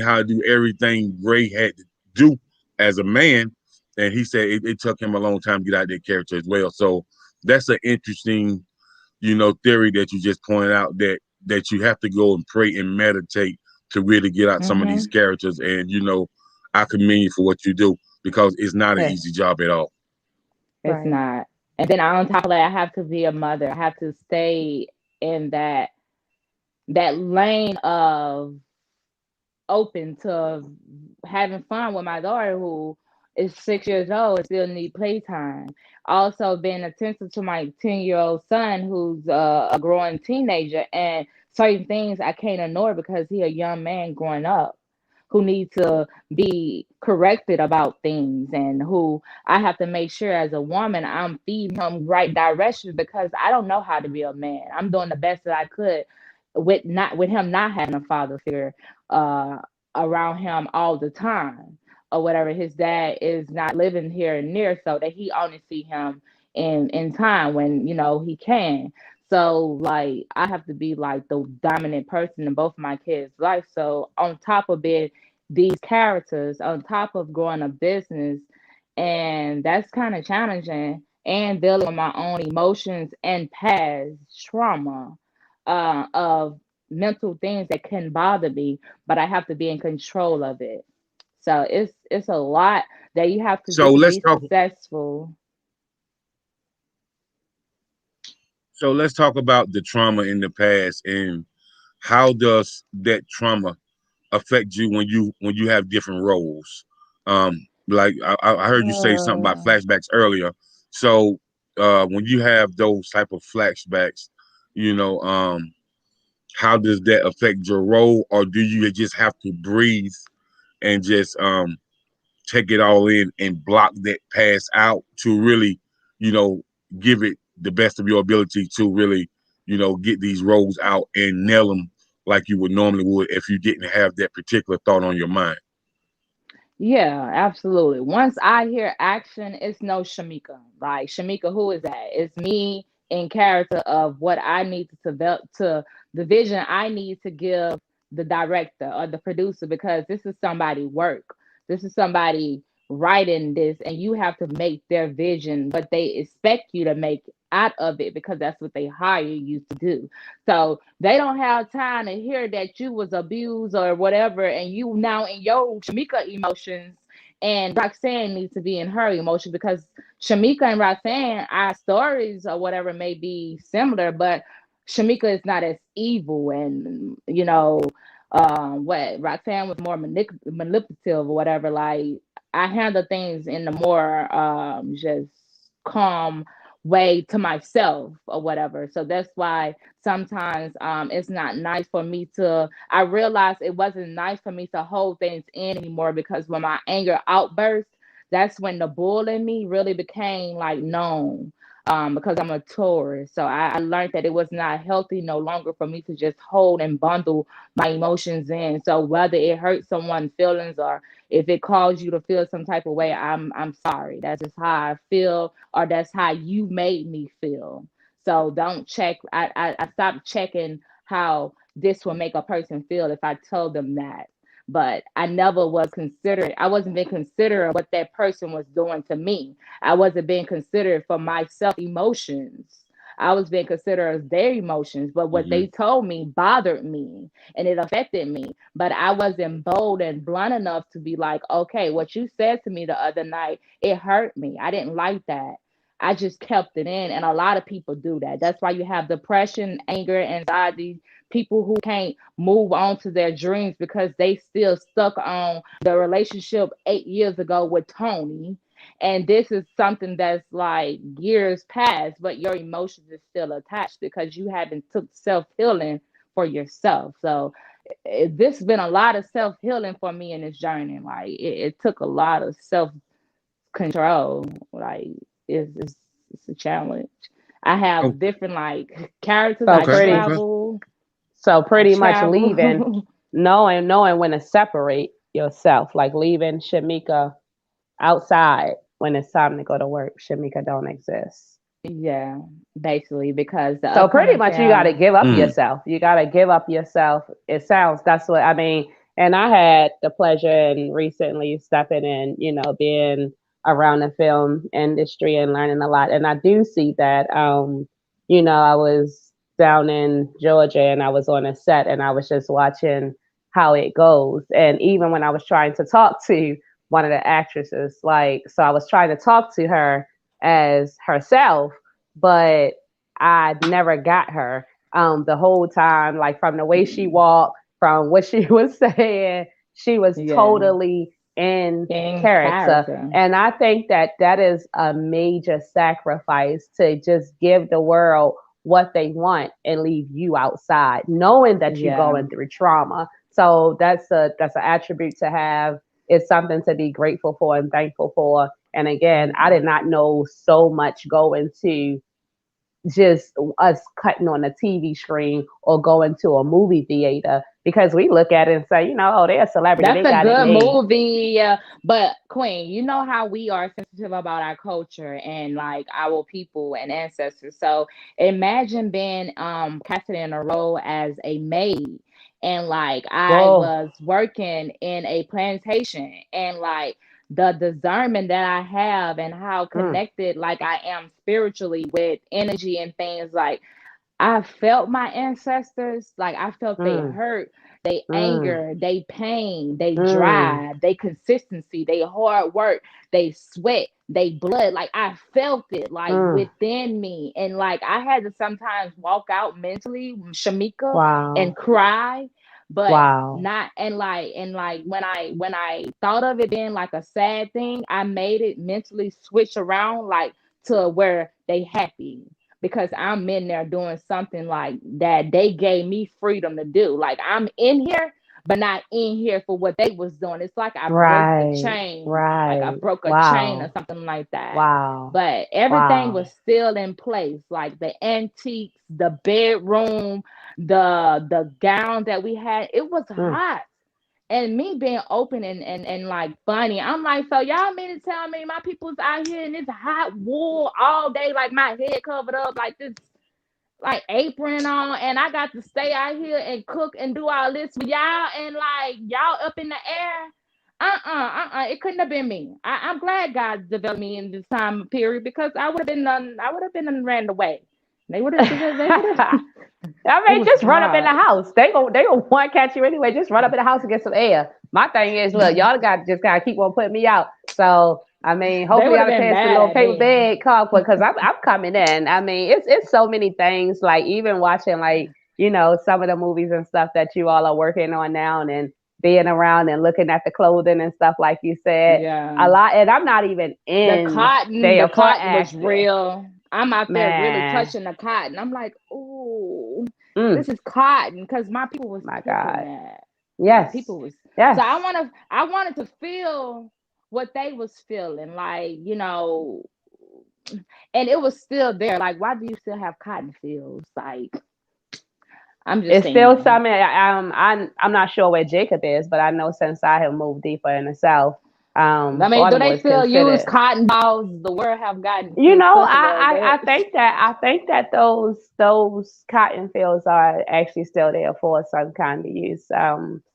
how to do everything Ray had to do as a man. And he said it took him a long time to get out of that character as well. So that's an interesting, theory that you just pointed out, that you have to go and pray and meditate to really get out some of these Mhm. characters. And I commend you for what you do, because it's not an Yes. easy job at all. It's Right. not. And then on top of that, I have to be a mother. I have to stay in that lane of open to having fun with my daughter who is 6 years old and still need playtime. Also being attentive to my 10-year-old son who's a growing teenager and certain things I can't ignore because he a young man growing up who need to be corrected about things and who I have to make sure as a woman I'm feeding him right direction because I don't know how to be a man. I'm doing the best that I could with him not having a father figure uh around him all the time or whatever. His dad is not living here and near, so that he only see him in time when he can. So like I have to be like the dominant person in both of my kids' life. So on top of it, these characters, on top of growing a business, and that's kind of challenging. And dealing with my own emotions and past trauma of mental things that can bother me, but I have to be in control of it. So it's a lot that you have to So do to let's be talk. successful. So let's talk about the trauma in the past and how does that trauma affect you when you have different roles. Like I heard you say something about Uh, flashbacks earlier. So when you have those type of flashbacks, you know, how does that affect your role, or do you just have to breathe and just take it all in and block that past out to really, you know, give it the best of your ability to really, get these roles out and nail them like you would normally would if you didn't have that particular thought on your mind. Yeah, absolutely. Once I hear action, it's no Shamika. Like Shamika, who is that? It's me in character of what I need to develop to the vision I need to give the director or the producer because this is somebody work. This is somebody writing this, and you have to make their vision what they expect you to make out of it because that's what they hire you to do. So they don't have time to hear that you was abused or whatever, and you now in your Shamika emotions, and Roxanne needs to be in her emotion because Shamika and Roxanne, our stories or whatever may be similar, but Shamika is not as evil, and what Roxanne was more manipulative or whatever. Like I handle things in the more just calm way to myself or whatever. So that's why sometimes it's not nice for me to I realized it wasn't nice for me to hold things in anymore because when my anger outbursts, that's when the bull in me really became like known. Because I'm a Taurus. So I learned that it was not healthy no longer for me to just hold and bundle my emotions in. So whether it hurts someone's feelings or if it caused you to feel some type of way, I'm sorry. That's just how I feel, or that's how you made me feel. So don't check. I stopped checking how this will make a person feel if I told them that. But I never was considerate. I wasn't being considerate of what that person was doing to me. I wasn't being considerate for my self emotions. I was being considerate as their emotions, but what Mm-hmm. they told me bothered me and it affected me. But I wasn't bold and blunt enough to be like, okay, what you said to me the other night, it hurt me. I didn't like that. I just kept it in. And a lot of people do that. That's why you have depression, anger, anxiety, people who can't move on to their dreams because they still stuck on the relationship 8 years ago with Tony. And this is something that's like years past, but your emotions is still attached because you haven't took self-healing for yourself. So this has been a lot of self-healing for me in this journey. Like it took a lot of self-control. Like it's a challenge. I have Okay. different like characters. So I Okay. pretty, Okay. travel. so I pretty much leaving, travel. knowing when to separate yourself, like leaving Shamika outside when it's time to go to work. Shamika don't exist. Yeah, basically because the So pretty upcoming much you got to film. give up Mm. yourself. You got to give up yourself. It sounds, that's what I mean. And I had the pleasure in recently stepping in, being around the film industry and learning a lot. And I do see that, I was down in Georgia and I was on a set and I was just watching how it goes. And even when I was trying to talk to one of the actresses, like, so I was trying to talk to her as herself, but I never got her the whole time. Like from the way she walked, from what she was saying, she was Yeah. totally in In character. character. And I think that that is a major sacrifice to just give the world what they want and leave you outside, knowing that you're Yeah. going through trauma. So that's an attribute to have. It's something to be grateful for and thankful for. And again, I Yeah. did not know so much going to just us cutting on a TV screen or going to a movie theater because we look at it and say, oh, they're a celebrity, That's they a got it good made. movie. But Queen, you know how we are sensitive about our culture and like our people and ancestors. So imagine being casted in a role as a maid, and like I Whoa. was working in a plantation, and like the discernment that I have and how Mm, connected like I am spiritually with energy and things like I felt my ancestors, like I felt they mm, hurt, they mm, anger, they pain, they mm, drive, they consistency, they hard work, they sweat, they blood. Like I felt it like mm. within me. And like I had to sometimes walk out mentally, Shamika, and Wow. cry. But Wow. not and like when I thought of it being like a sad thing, I made it mentally switch around like to where they happy because I'm in there doing something like that they gave me freedom to do. Like I'm in here, but not in here for what they was doing. It's like I broke the Right. chain, like I Right. broke a chain or Wow. something like that. Wow. But everything Wow. was still in place, like the antiques, the bedroom, the gown that we had. It was Mm. hot, and me being open and like funny, I'm like, so y'all mean to tell me my people's out here in this hot wool all day, like my head covered up, like this, like apron on, and I got to stay out here and cook and do all this for y'all, and like y'all up in the air. It couldn't have been me. I'm glad God developed me in this time period because I would have been ran away. They would have because they would have. I It mean, was just run up in the hard. house. They gonna want to catch you anyway. Just run up in the house and get some air. My thing is, look, y'all got just gotta keep on putting me out. So I mean, They hopefully would y'all have can been pass the mad little at paper me. bag card because I'm coming in. I mean, it's so many things. Like even watching like some of the movies and stuff that you all are working on now and being around and looking at the clothing and stuff like you said. Yeah. A lot, and I'm not even in The there for cotton was acting, real. I'm out there really man. touching the cotton. I'm like, ooh, Mm, this is cotton because my people was my feeling God. that. My Yes. people was so Yes. I wanted to feel what they was feeling, like, and it was still there. Like, why do you still have cotton fields? Like, I'm just It's still saying. something. I'm not sure where Jacob is, but I know since I have moved deeper in the south, I mean, do they Baltimore is still use considered. cotton balls? The world have gotten too sensitive. I think that those cotton fields are actually still there for some kind of use.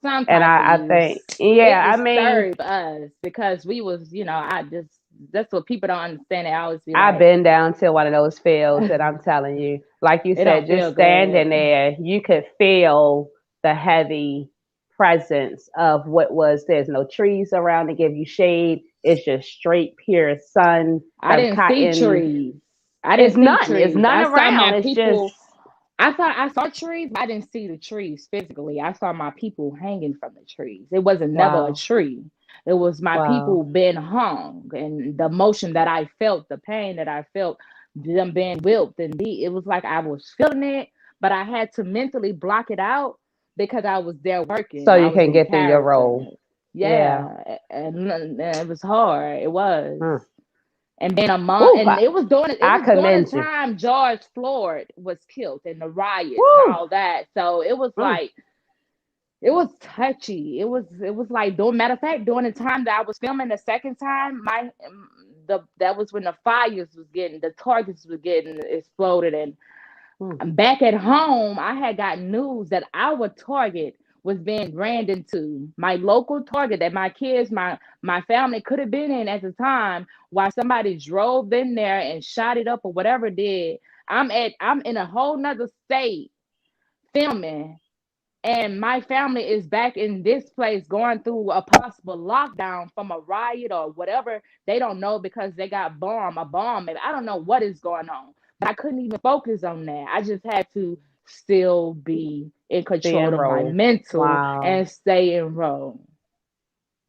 Some And type of I use. think, It yeah, I mean, disturbed us because we was, I just that's what people don't understand. They always be I've like, been down to one of those fields, and I'm telling you, like you it said, don't just feel good. standing there, you could feel the heavy presence of what was. There's no trees around to give you shade. It's just straight, pure sun. I The didn't see cotton, trees. I it's didn't see none. It's trees. none I saw around. my It's just, people. I thought I saw trees, but I didn't see the trees physically. I saw my people hanging from the trees. It wasn't never a wow, tree. It was my wow. people being hung, and the motion that I felt, the pain that I felt, them being whipped, and it was like I was feeling it, but I had to mentally block it out because I was there So working. I you was can in get through your character. role. Yeah. Yeah, and it was hard. It was. Mm. And being a mom, Woo, and it I was during commend the you. time George Floyd was killed and the riots and Woo. all that. So it was Mm. like it was touchy. It was like doing matter of fact, during the time that I was filming the second time, the that was when the fires was getting the targets was getting exploded, and Mm. back at home, I had gotten news that our Target was being ran into. My local Target that my kids, my family could have been in at the time, while somebody drove in there and shot it up or whatever it did. I'm in a whole nother state filming, and my family is back in this place going through a possible lockdown from a riot or whatever. They don't know because they got a bomb, maybe I don't know what is going on. But I couldn't even focus on that. I just had to still be in Stay control of my enrolled. mental Wow. and stay enrolled.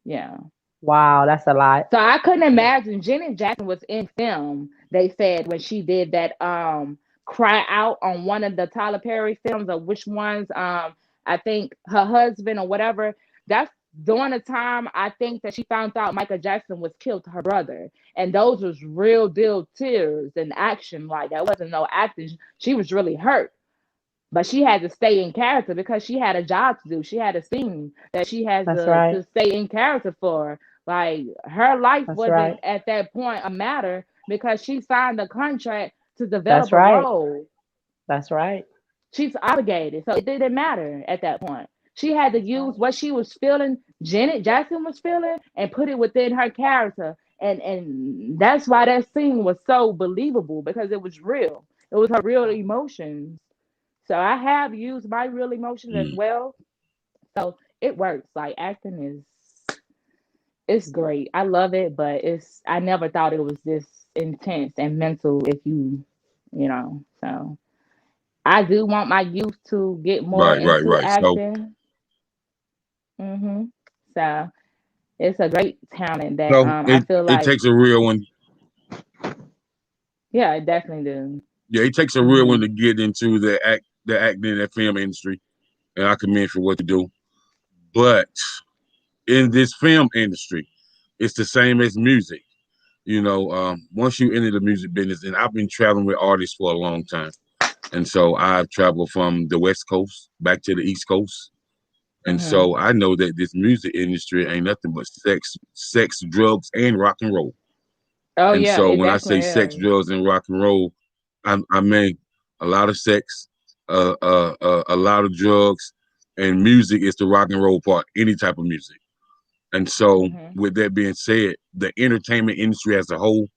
Yeah. Wow, that's a lot. So I couldn't imagine. Janet Jackson was in film, they said, when she did that cry out on one of the Tyler Perry films, or which ones, I think her husband or whatever. That's during the time I think that she found out Michael Jackson was killed to her brother. And those was real deal tears and action. Like that wasn't no acting. She was really hurt. But she had to stay in character because she had a job to do. She had a scene that she has That's to right. stay in character for. Like her life That's right. wasn't at that point a matter because she signed a contract to develop That's a right. role. That's right. She's obligated, so it didn't matter at that point. She had to use what she was feeling, Janet Jackson was feeling, and put it within her character. And that's why that scene was so believable because it was real. It was her real emotions. So I have used my real emotions as Mm. well. So it works. Like acting it's great. I love it, but it's I never thought it was this intense and mental if so I do want my youth to get more Right, right, into right. So acting. So it's a great talent that so I it feel it like takes a real one. yeah, I definitely do. Yeah, it takes a real one Hmm. to get into the acting and film industry, and I commend for what you do. But in this film industry, it's the same as music. Once you enter the music business, and I've been traveling with artists for a long time, and so I've traveled from the West Coast back to the East Coast, and Hmm. so I know that this music industry ain't nothing but sex, drugs, and rock and roll. Oh And yeah, so it when I say definitely sex, is. drugs, and rock and roll, I mean a lot of sex, a lot of drugs, and music is the rock and roll part. Any type of music. And so, Hmm. with that being said, the entertainment industry as a whole,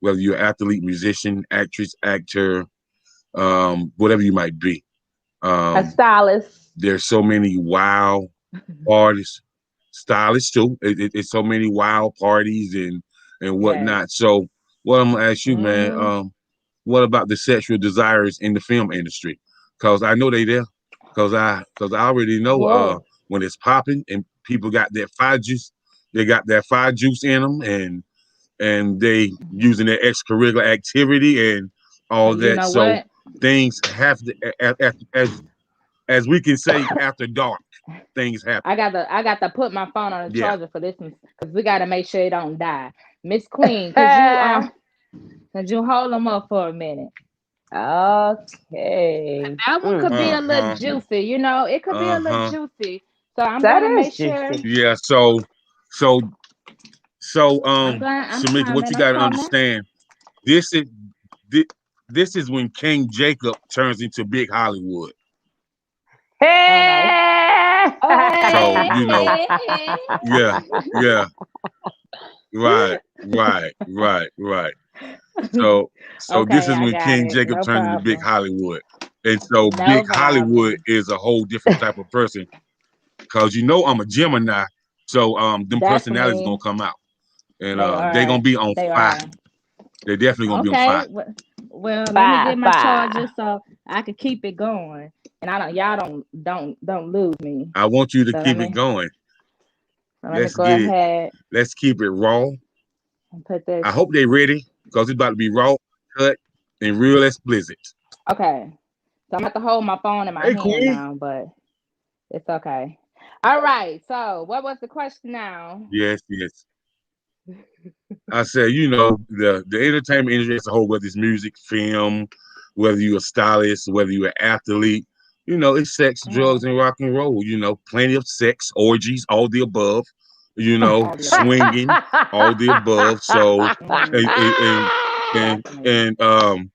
whether you're an athlete, musician, actress, actor, whatever you might be, A um, stylist. there's so many wow artists, stylists too. It's so many wild parties and Yes. whatnot. So, what I'm gonna ask you, man, Hmm. what about the sexual desires in the film industry? Because I know they there. Because I already know Whoa. when it's popping and people got that fire juice, they got that fire juice in them, and they using their extracurricular activity and all And you that. know So what? things have to, as we can say, after dark, things happen. I got to put my phone on the Yeah. charger for this one because we got to make sure it don't die. Miss Queen, could you hold them up for a minute? Okay. That one could be Uh a little huh. juicy, it could be a little Uh-huh. juicy. So I'm That gonna is make sure juicy. Yeah. So I'm going. I'm Shamika, what coming. you I'm gotta coming. understand, this is thi- this is when King Jacob turns into Big Hollywood. Oh no. Hey! Oh So, hey, hey, yeah, yeah, right, hey. right, right, right. So so this Okay, is I when got King it. Jacob No turns into Big problem. Hollywood. And so No Big Hollywood problem. is a whole different type of person. Cause I'm a Gemini. So them personalities gonna Definitely, come out. And they they gonna are. be on They fire. are. They definitely gonna be on Okay. fire. Well, let me Bye, get my bye. charger so I can keep it going, and I don't. Y'all don't lose me. I want you to So let keep it me going. let me Let's go get it. ahead Let's keep it raw. and put I this. hope they ready because it's about to be raw, cut, and real explicit. Okay. So I'm gonna have to hold my phone in my Hey, hand Queen. now, but it's okay. All right. So what was the question now? Yes, yes. I said, the entertainment industry as a whole, whether it's music, film, whether you're a stylist, whether you're an athlete, it's sex, drugs, Mhm. and rock and roll. Plenty of sex, orgies, all the above. All the above. Swinging, all the above. So, and Hmm. and and Definitely. and um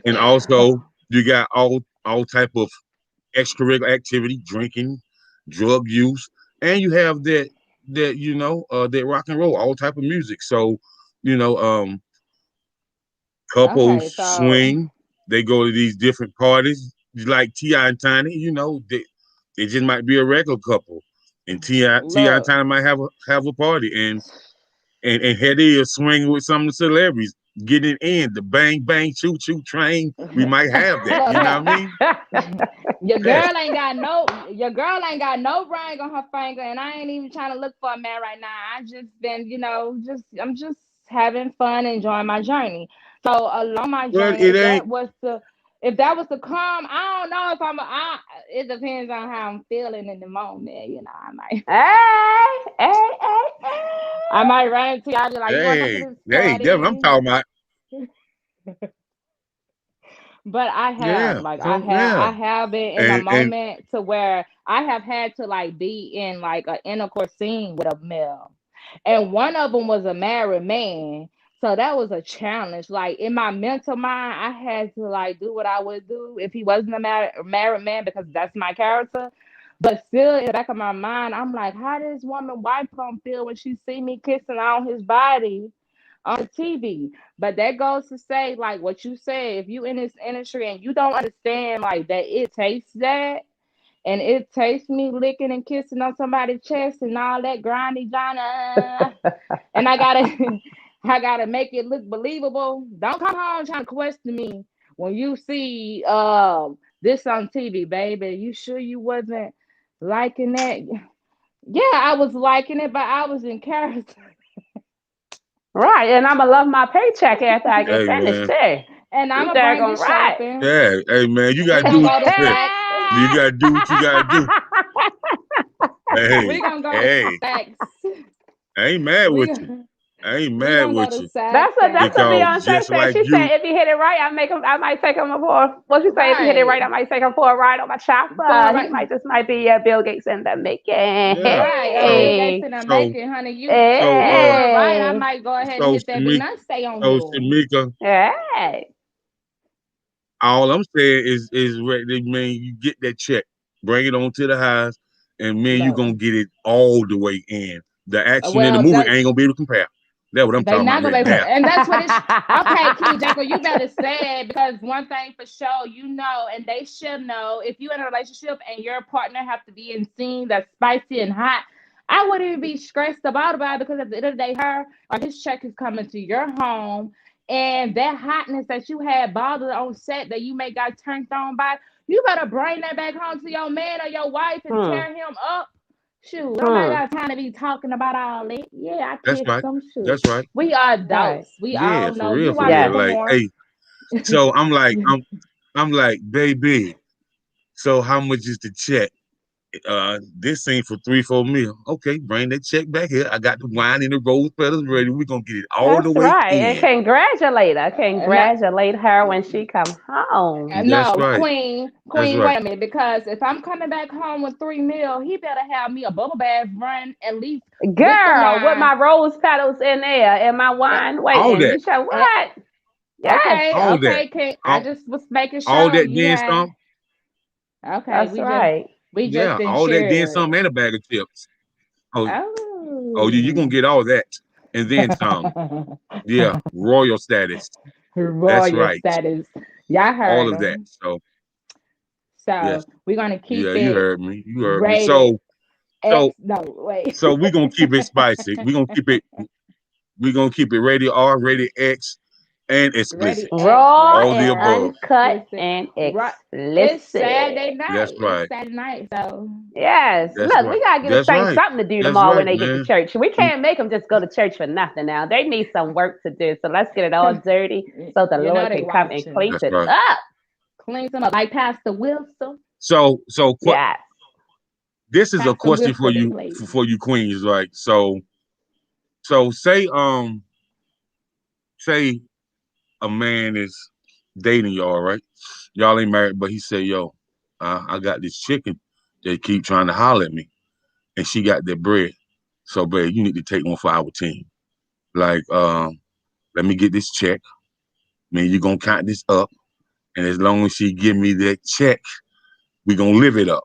and also you got all type of extracurricular activity, drinking, drug use, and you have that rock and roll, all type of music. So, you know, um, couples Okay. So swing, they go to these different parties, like Ti and Tiny. it just might be a regular couple, and Ti Look. time might have a party, and Hetty is swinging with some of the celebrities, getting in the bang bang choo choo train. We might have that. Look You know what I here. mean? Your Yeah. girl ain't got no ring on her finger, and I ain't even trying to look for a man right now. I just been, I'm just having fun, enjoying my journey. So along my Well, journey, it ain't. if that was to come, I don't know if it depends on how I'm feeling in the moment. Hey, hey, hey, hey. I might run into y'all, be like, you want to come to Hey, this hey, that's what I'm party? talking about. But I have, Yeah. like, So yeah, I have been in a and moment to where I have had to like be in like an intercourse scene with a male, and one of them was a married man. So that was a challenge. Like in my mental mind, I had to like do what I would do if he wasn't a married man, because that's my character. But still, in the back of my mind, I'm like, how this woman wife gonna feel when she see me kissing on his body on the TV? But that goes to say, like what you said, if you in this industry and you don't understand like that it tastes that, and it tastes me licking and kissing on somebody's chest and all that grindy Johnny, and I gotta I gotta make it look believable. Don't come home trying to question me when you see this on TV, baby. You sure you wasn't liking that? Yeah, I was liking it, but I was in character. Right, and I'ma love my paycheck after I get hey finished man, too. And I'm You gonna bring daggone you right. shopping. yeah, hey man, you We gotta gonna do what go to you, Saks. you gotta do what you gotta do. We Hey, gonna go to hey, Saks. I ain't mad We with you. gonna I ain't we mad gonna go with to you Saks That's what because Beyonce just said. like She said you, if he hit it right, I might take him for what she say, if he hit it right, right I might take him for a ride on my for chopper. He right. might be Bill Gates in the making. yeah. Right, Bill So, Gates Hey, in the so, making, honey. You so, hit it right, I hey, might go ahead and so hit that Shamika, Beyonce on so you. Shamika, hey. all I'm saying is man, you get that check, bring it on to the house, and man, you Look, gonna get it all the way in. The action in the well, movie ain't gonna be able to compare. That's what I'm they talking about not right gonna be, there. and that's what it's. Okay, King Jacob, you better say it, because one thing for sure, and they should know, if you in a relationship and your partner have to be in scene that's spicy and hot, I wouldn't even be stressed about it, because at the end of the day, her or his check is coming to your home, and that hotness that you had bothered on set that you may got turned on by, you better bring that back home to your man or your wife and Hmm, tear him up. Shoot, nobody hmm. got time to be talking about all that. Yeah, I That's kissed right. them. Shoot, That's right. we are Right. adults. We Yeah, all for know. real, You for watch real. Yes. Little Like, More. hey, so I'm like, baby. So how much is the check? This ain't for 3-4 meal. Okay, bring that check back here. I got the wine and the rose petals ready. We're gonna get it all the That's way right. And in. congratulate her. No, Congratulate her when she come home. That's no, right. That's Queen. right. Wait a minute, because if I'm coming back home with 3 meal, he better have me a bubble bath run at least with the Girl, with wine. my rose petals in there and my Eh, wine All waiting. that. You should eh, what? Yes, Okay, All that. okay, King. I All, just was making all sure that you then had. some. Okay, that's right. we just Yeah, didn't all that then share some it. and a bag of chips. Oh, oh, you gonna Oh. get all that and then some. Yeah, royal status. That's Royal right. status. Y'all All heard of that. them. So So yes, we're gonna keep yeah, you it heard me. You heard me. rated So X. No, wait. so we're gonna keep it spicy. We're gonna keep it rated R, rated X, and explicit. Ready X, Raw rated All the and R, above. uncut explicit. and Right. It's Saturday explicit. That's night. It's right. Saturday night. So Yes. That's Look, we right. gotta get a That's saint right. something to do That's tomorrow when right, they get to man. church. We Mm, can't make them just go to church for nothing now. They need some work to do. So let's get it all dirty so the Lord they can come and watching. clean that's it right. up. Clean them up like Pastor Wilson. So Yes. this is a Pastor question for Wilson, you please. for you queens, right? So say a man is dating y'all, right? Y'all ain't married, but he say, "Yo, I got this chicken. They keep trying to holler at me, and she got that bread. So, babe, you need to take one for our team. Like, let me get this check. Man, you gonna count this up, and as long as she give me that check, we gonna live it up."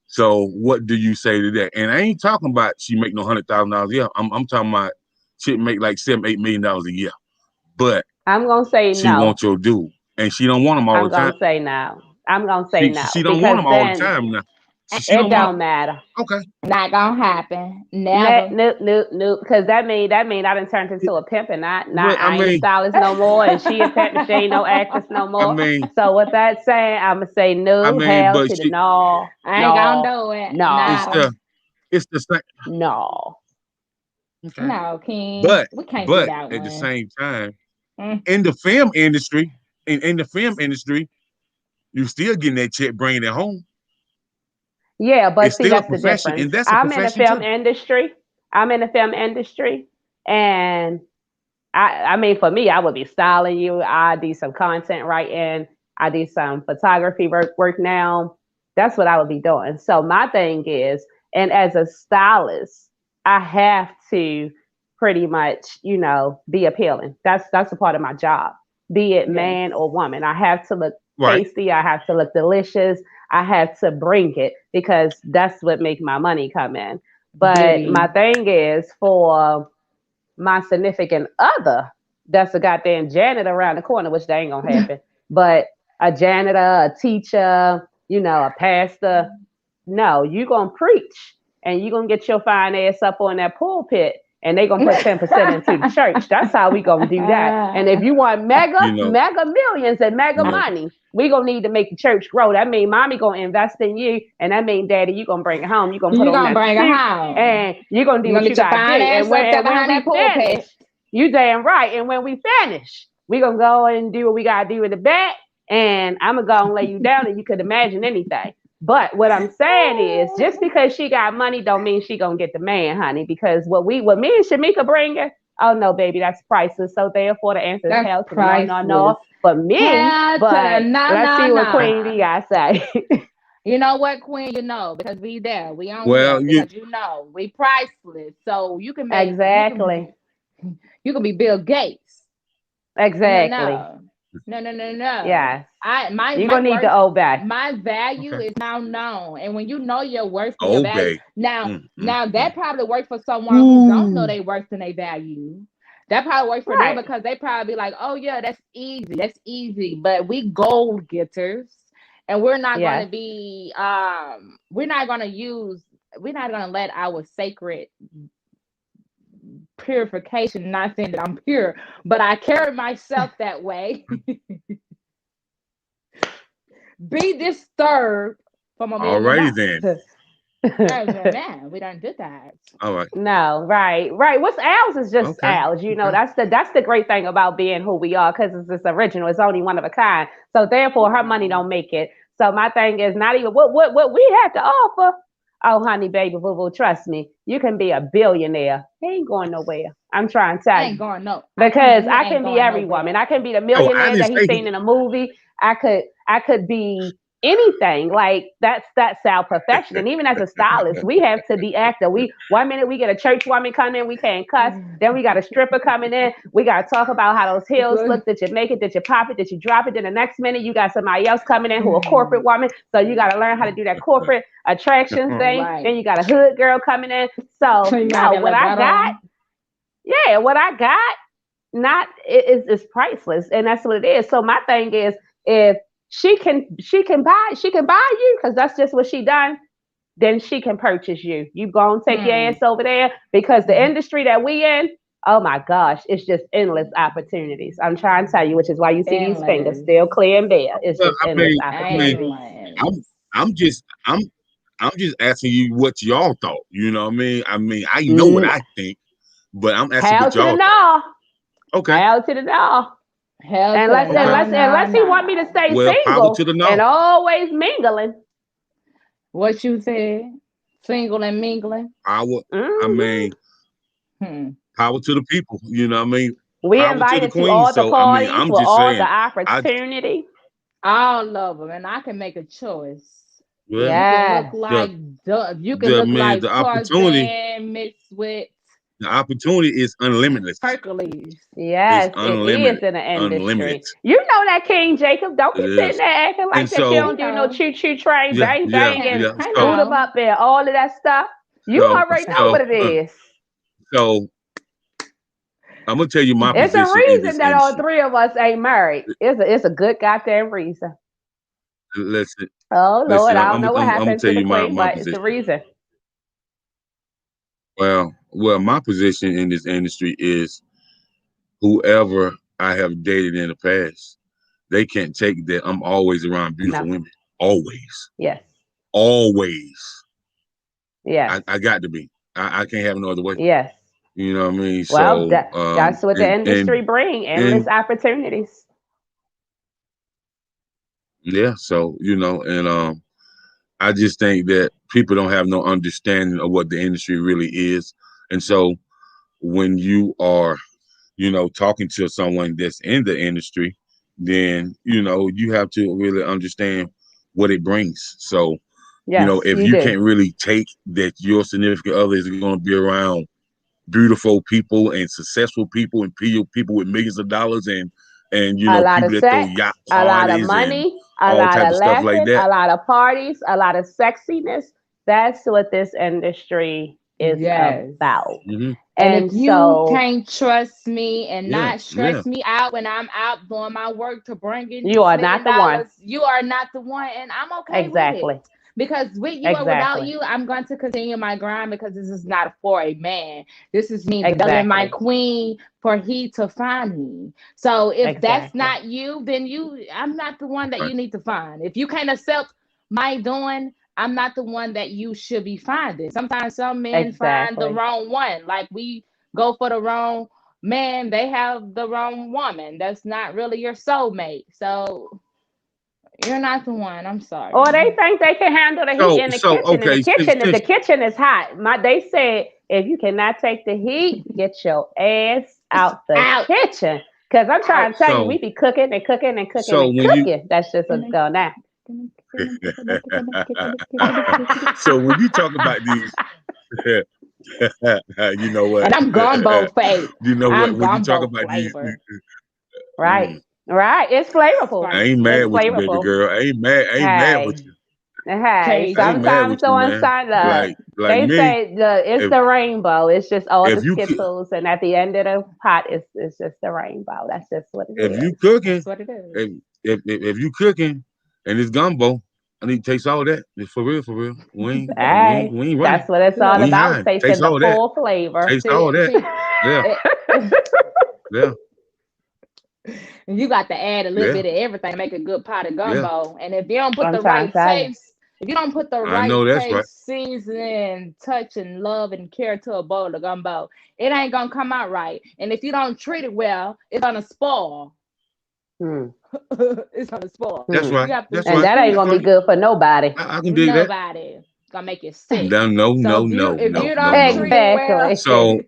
So, what do you say to that? And I ain't talking about she make no $100,000 a year. I'm talking about she make like $7-8 million a year, but I'm gonna say she no. wants your dude, and she don't want him all I'm the time. gonna say no. I'm gonna say She no she don't want because him all the then time now. She It don't want. don't matter. Okay. Not gonna happen. Nope, Never. nope, nope, nope. Because that mean I done turned into a pimp, and not But I I ain't a mean, stylist no more, and she a pimp, and she ain't no actress no I more. mean, So with that saying, I'ma say I no, mean, hell but to the she, no, I ain't gonna no, do it. it's no, No. the, it's the same. no. Okay. No, King. But, We can't do but that at the one. same time, Mm. in the film industry, in the film industry, you still getting that check, bringing it home. Yeah, but It's see, still a that's the profession, difference. and that's a I'm in the profession film too. industry. I'm in the film industry, and I mean, for me, I would be styling you. I do some content writing. I do some photography work now. That's what I would be doing. So my thing is, and as a stylist, I have to pretty much, be appealing. That's a part of my job. Be it Yes. man or woman, I have to look Right. tasty. I have to look delicious. I have to bring it because that's what makes my money come in. But my Beauty. thing is for my significant other that's a goddamn janitor around the corner, which they ain't gonna happen. But a janitor, a teacher, a pastor, no, you gonna preach and you gonna get your fine ass up on that pulpit and they gonna put 10% into the church. That's how we gonna do that. And if you want You mega, know. mega millions and mega You know. money, we gonna need to make the church grow. That mean mommy gonna invest in you, and that mean daddy, you gonna bring it home. You gonna put You on gonna that bring her suit home. and you gonna do You what gonna you get your gotta do. fine And ass when up there and when behind we that pulpit. finish, you damn right. And when we finish, we gonna go and do what we gotta do in the back. And I'm gonna go and lay you down, and you could imagine anything. But what I'm saying is, just because she got money, don't mean she gonna get the man, honey. Because what me and Shamika bringing, oh no, baby, that's priceless. So therefore, the answer is That's hell to the no, no, priceless. no for me. Hell to the But no, let's no, see what Queen no. B got to say. You know what, Queen? You know, because we there. We on here Well, you because we priceless. So Exactly, you can be Bill Gates. No, exactly. no. No, no, no, no. Yes, I my you're my gonna need to worth, obey. my value okay? is now known. And when you know your worth and your value, Obey. now Mm, mm, now mm. that probably works for someone who don't know Ooh. their worth and their value. That probably works for them Right. because they probably be like, oh yeah, that's easy. That's easy. But we gold getters and we're not gonna Yes. be we're not gonna let our sacred purification, not saying that I'm pure, but I carry myself that way, be disturbed from a million Alrighty dollars. then. Man, we don't do that. All right. No, right, right. What's ours is just Okay. ours. Okay. That's the great thing about being who we are because it's original. It's only one of a kind. So therefore, her money Yeah. don't make it. So my thing is not even what we have to offer. Oh, honey, baby, boo boo, trust me, you can be a billionaire. He ain't going nowhere. I'm trying to I tell ain't you going no. because He I ain't can be going every woman. nowhere. I can be the Oh, I millionaire didn't that he's say seen in a movie. I could be anything. Like that's our profession. And even as a stylist, we have to be active. We 1 minute we get a church woman coming in, we can't cuss. Then we got a stripper coming in. We got to talk about how those heels look. Did you make it? Did you pop it? Did you drop it? Then the next minute you got somebody else coming in who a corporate woman. So you got to learn how to do that corporate attraction thing. Right. Then you got a hood girl coming in. So So you gotta no, be a what I libretto. got, yeah, what I got not is priceless, and that's what it is. So my thing is, if she can buy you because that's just what she done. Then she can purchase you. You gonna take your Hmm. ass over there because the industry that we in, oh my gosh, it's just endless opportunities. I'm trying to tell you, which is why you see these fingers Endless. still clear and bare. It's Well, just endless I mean, opportunities. I'm, Endless. I'm just, I'm just asking you what y'all thought. You know what I mean? I know what Mm, I think, but I'm asking hell what to the y'all thought. no, Okay. hell to the no. Hell to the Unless Okay. no, unless no, unless he want me to no. stay Well, power single to the and no. always mingling. What you said? Single and mingling? Power. I Hmm. mean, Hmm. power to the people. You know what I mean? We Power to the invited to queen. all the So I mean, parties I'm with just all the saying. I opportunity. All of them, and I can make a choice. well, You can look Yes, like the you can the look man, like Tarzan mixed with the opportunity is unlimited. Hercules. Is yes, it is unlimited. in the Unlimited. industry. You know that King Jacob. Don't It be sitting is. there acting And like that you so I don't do no know. choo choo train, yeah, bang yeah, bang, and yeah. I So boot 'em know. up and all of that stuff. You so already know so what it is. so I'm gonna tell you my It's a position in reason this that all industry. three of us ain't married. It's a good goddamn reason. listen, Oh Lord, listen. I don't know what I'm gonna happened tell to the you queen, my but it's the position. reason. My position in this industry is whoever I have dated in the past, they can't take that I'm always around beautiful No. women. Always. Yes. Always. Yes. I got to be. I can't have no other way. Yes. You know what I mean? Well, So that's what the industry bring, endless and opportunities. yeah, so and I just think that people don't have no understanding of what the industry really is. And so when you are, talking to someone that's in the industry, then, you have to really understand what it brings. So, Yes, if you you do. can't really take that your significant other is going to be around beautiful people and successful people and people with millions of dollars and A lot people of that throw sex, yacht a lot of parties and money, a all lot type of of stuff like laughing, that. a lot of parties, a lot of sexiness. That's what this industry is Yes. about. Hmm. And if And you so can't trust me and Yeah, not yeah. stress me out when I'm out doing my work to bring in you these are million not the one. dollars, you are not the one, and I'm okay with it. Exactly. Because with you or without Exactly. you, I'm going to continue my grind because this is not for a man. This is me developing my Exactly. queen for he to find me. So if that's Exactly. not you, then I'm not the one that Right. you need to find. If you can't accept my doing, I'm not the one that you should be finding. Sometimes some men find the Exactly. wrong one. Like we go for the wrong man, they have the wrong woman. That's not really your soulmate. So you're not the one. I'm Or sorry. they think they can handle the heat in the So kitchen. And okay, the kitchen is hot. They said if you cannot take the heat, get your ass out the Out, kitchen. Cause I'm trying out. to tell you, so we be cooking and cooking and cooking so and when you cooking. That's just what's going on. so when you talk about these, you know what, And I'm gumbo fake. I'm when you talk gumbo about these, flavor. Right. mm, Right. It's flavorful. I ain't It's mad with you, baby flavorful. girl. I ain't mad with Hey. you. Hey, I ain't Cajun. mad sometimes with you, on man. sun Like they me, say it's if the rainbow. It's just all the if you could, Skittles, and at the end of the pot, it's just the rainbow. That's just what it if you is. cooking, That's what it is. if if you cooking, and it's gumbo, I need to taste all that. It's for real. Hey, We ain't running. that's what it's all We Look, ain't about, hiding. Taste tasting the all that. full flavor. Taste all that. see, Yeah, it, yeah, you got to add a little yeah, bit of everything to make a good pot of yeah. gumbo. And if you don't put I'm the trying right to tell you. taste, if you don't put the I right know that's right. taste, seasoning, touch, and love and care to a bowl of gumbo, it ain't gonna come out right. And if you don't treat it well, it's gonna spoil. Hmm. It's gonna spoil. That's Hmm. You right. have to That's And right. that ain't treat I gonna can, be good for nobody. I can dig that. nobody. It's gonna make you sick. No, no, So no, no, if no, you no, don't no, treat no. it well, Exactly. So,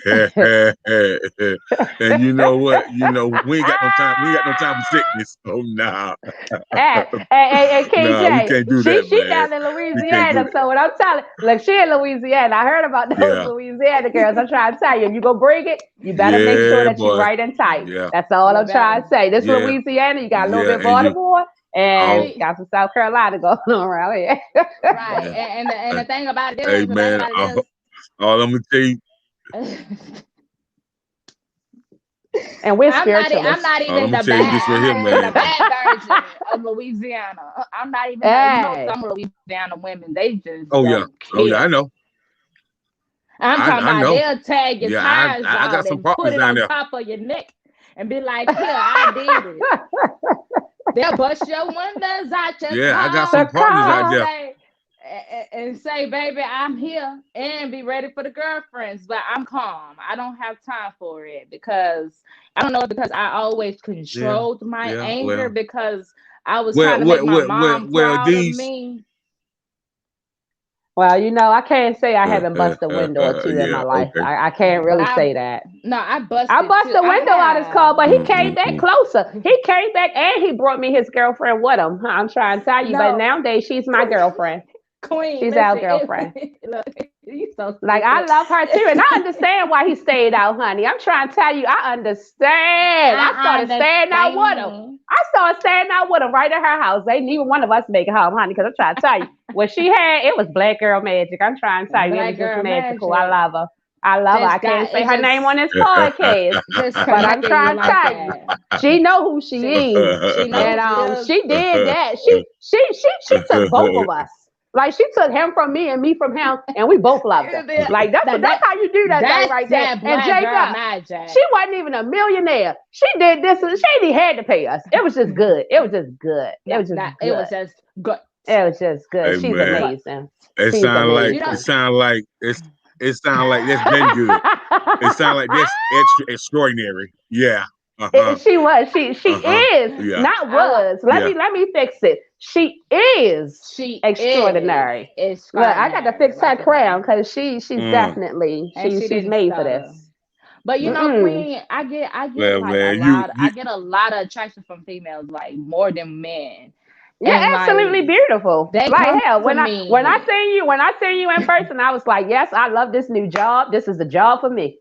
and you know what? We ain't got no time. We ain't got no time for sickness. Oh, nah, Hey, King nah, we J, can't do she that, she man. down in We can't do Louisiana. that. So what I'm telling, look, she in Louisiana. I heard about those Yeah, Louisiana girls. I'm trying to tell you, if you go bring it, you better make sure yeah, that you boy. right and tight. Yeah, That's all you I'm trying better. to say. This yeah, Louisiana, you got a little yeah. bit And you Baltimore, and all, See, got some South Carolina going on around here. right. yeah. And Uh, the thing about it Hey, is, the thing man. about it All I'm gonna tell you, is, And we're I'm spiritualists. not all I'm even gonna the tell you bad. this right I'm here, not even man. the bad version of Louisiana. I'm not even the. You know, Hey, some Louisiana women they just Oh yeah, don't oh yeah. I care. know. I'm talking I about know. they'll tag your Yeah, tires I got out some and put partners it down on there. top of your neck and be like, "Here, I did it." They'll bust your windows out your Yeah, I got the some car partners out and car. there. say, "Baby, I'm here," and be ready for the girlfriends. But I'm calm. I don't have time for it because I don't know if because I always Yeah, controlled my yeah. anger Well, because I was trying to make my mom proud of these. me. Well, I can't say I haven't busted a window or two in my Yeah. life. Okay. I can't But really say that. I I busted bust too. a I window out his car, have. but he came back Mm. closer. He came back and he brought me his girlfriend with him. I'm trying to tell you, but No, nowadays she's my girlfriend. Queen, She's our listen. girlfriend. Look, you so Like I stupid. love her too, and I understand why he stayed out, honey. I'm trying to tell you, I understand. I I started staying out with him. understand. I started staying out with him right at her house. Ain't neither one of us make it home, honey, because I'm trying to tell you, what she had, it was black girl magic. I'm trying to tell you, it was Black just girl magical. I magic. love her. I love her. I Just can't got say it. her name on Just this podcast, just but I'm connected you trying to like tell you, that. she know who She she is, she know and who she is. she did that. She took both of us. Like she took him from me and me from him, and we both loved her. Like that's That how you do that thing that's right there. that And black girl Jacob, magic. she wasn't even a millionaire. She did this, and she ain't even had to pay us. It was just good. It was just good. It was just It good. was just good. It was just good. Hey She's man, But amazing. it She's sound like you know, it amazing. sound like it sound like that's been good. It sound like that's extraordinary. Yeah. Uh-huh. She was. She Uh-huh. is. Yeah. Not I like was. Yeah. Let me fix it. She is she is extraordinary. Look, I got to extraordinary. fix her Like you said. crown because she's Mm. definitely And she she's didn't made for stutter. this. But you know, Mm-mm. Queen, I get Well, like a man, lot. you I get a lot of attraction from females, like more than men. Yeah, And absolutely like beautiful. they Like come hell, to when I me. seen you in person, I was like, yes, I love this new job. This is the job for me.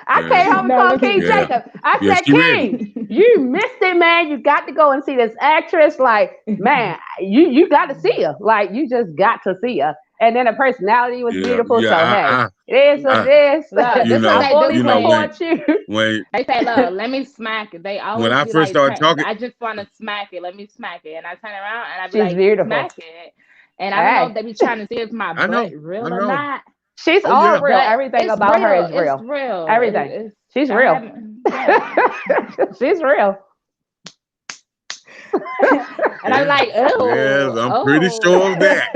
I came home and No, called let King yeah. me. Jacob. I Yeah, said, she ready. King, you missed it, man. You got to go and see this actress. Like, man, you got to see her. Like, you just got to see her. And then her personality was Yeah, beautiful. yeah. So hey, it is what I it is. Look, this what I they do fully you for know, me. support you. when They say, "Look, let me smack it." They when always I be first like, started talking, "I just want to smack it. Let me smack it." And I turn around and I be She's like, beautiful. "Smack it." And I don't know if Hey, they be trying to see if my I butt know, I real or know. not, she's Oh all yeah, real. but Everything it's about her real. is It's real. real. Everything. It's She's I real. haven't. Yeah. She's real. And I'm yeah, like, yes. oh, I'm pretty sure of oh. that.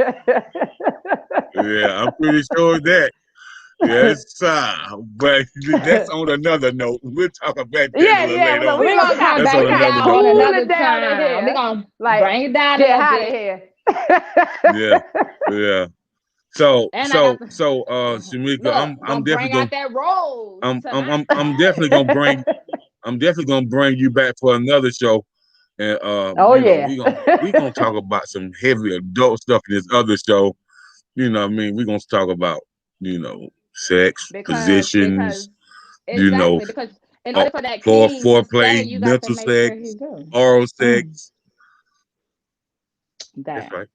Yeah, I'm pretty sure of that. Yes, sir. But that's on another note. We'll talk about that a little Yeah. later Well, on. We're gonna come That's we on back to kind of another y'all note. on cool another it down in time. We're here. gonna Like, bring it down a get little out of bit. here. Yeah, yeah. So, And I so, got the so, Shamika, look, I'm gonna definitely bring gonna, out that rose tonight. I'm definitely gonna bring you back for another show, and Oh yeah. we gonna talk about some heavy adult stuff in this other show. You know what I mean? We're gonna talk about, sex, Because positions, you know, exactly, because in uh, order for that king to stay, foreplay, you got to mental make sure he sex, do. oral Mm, sex. That's that. right.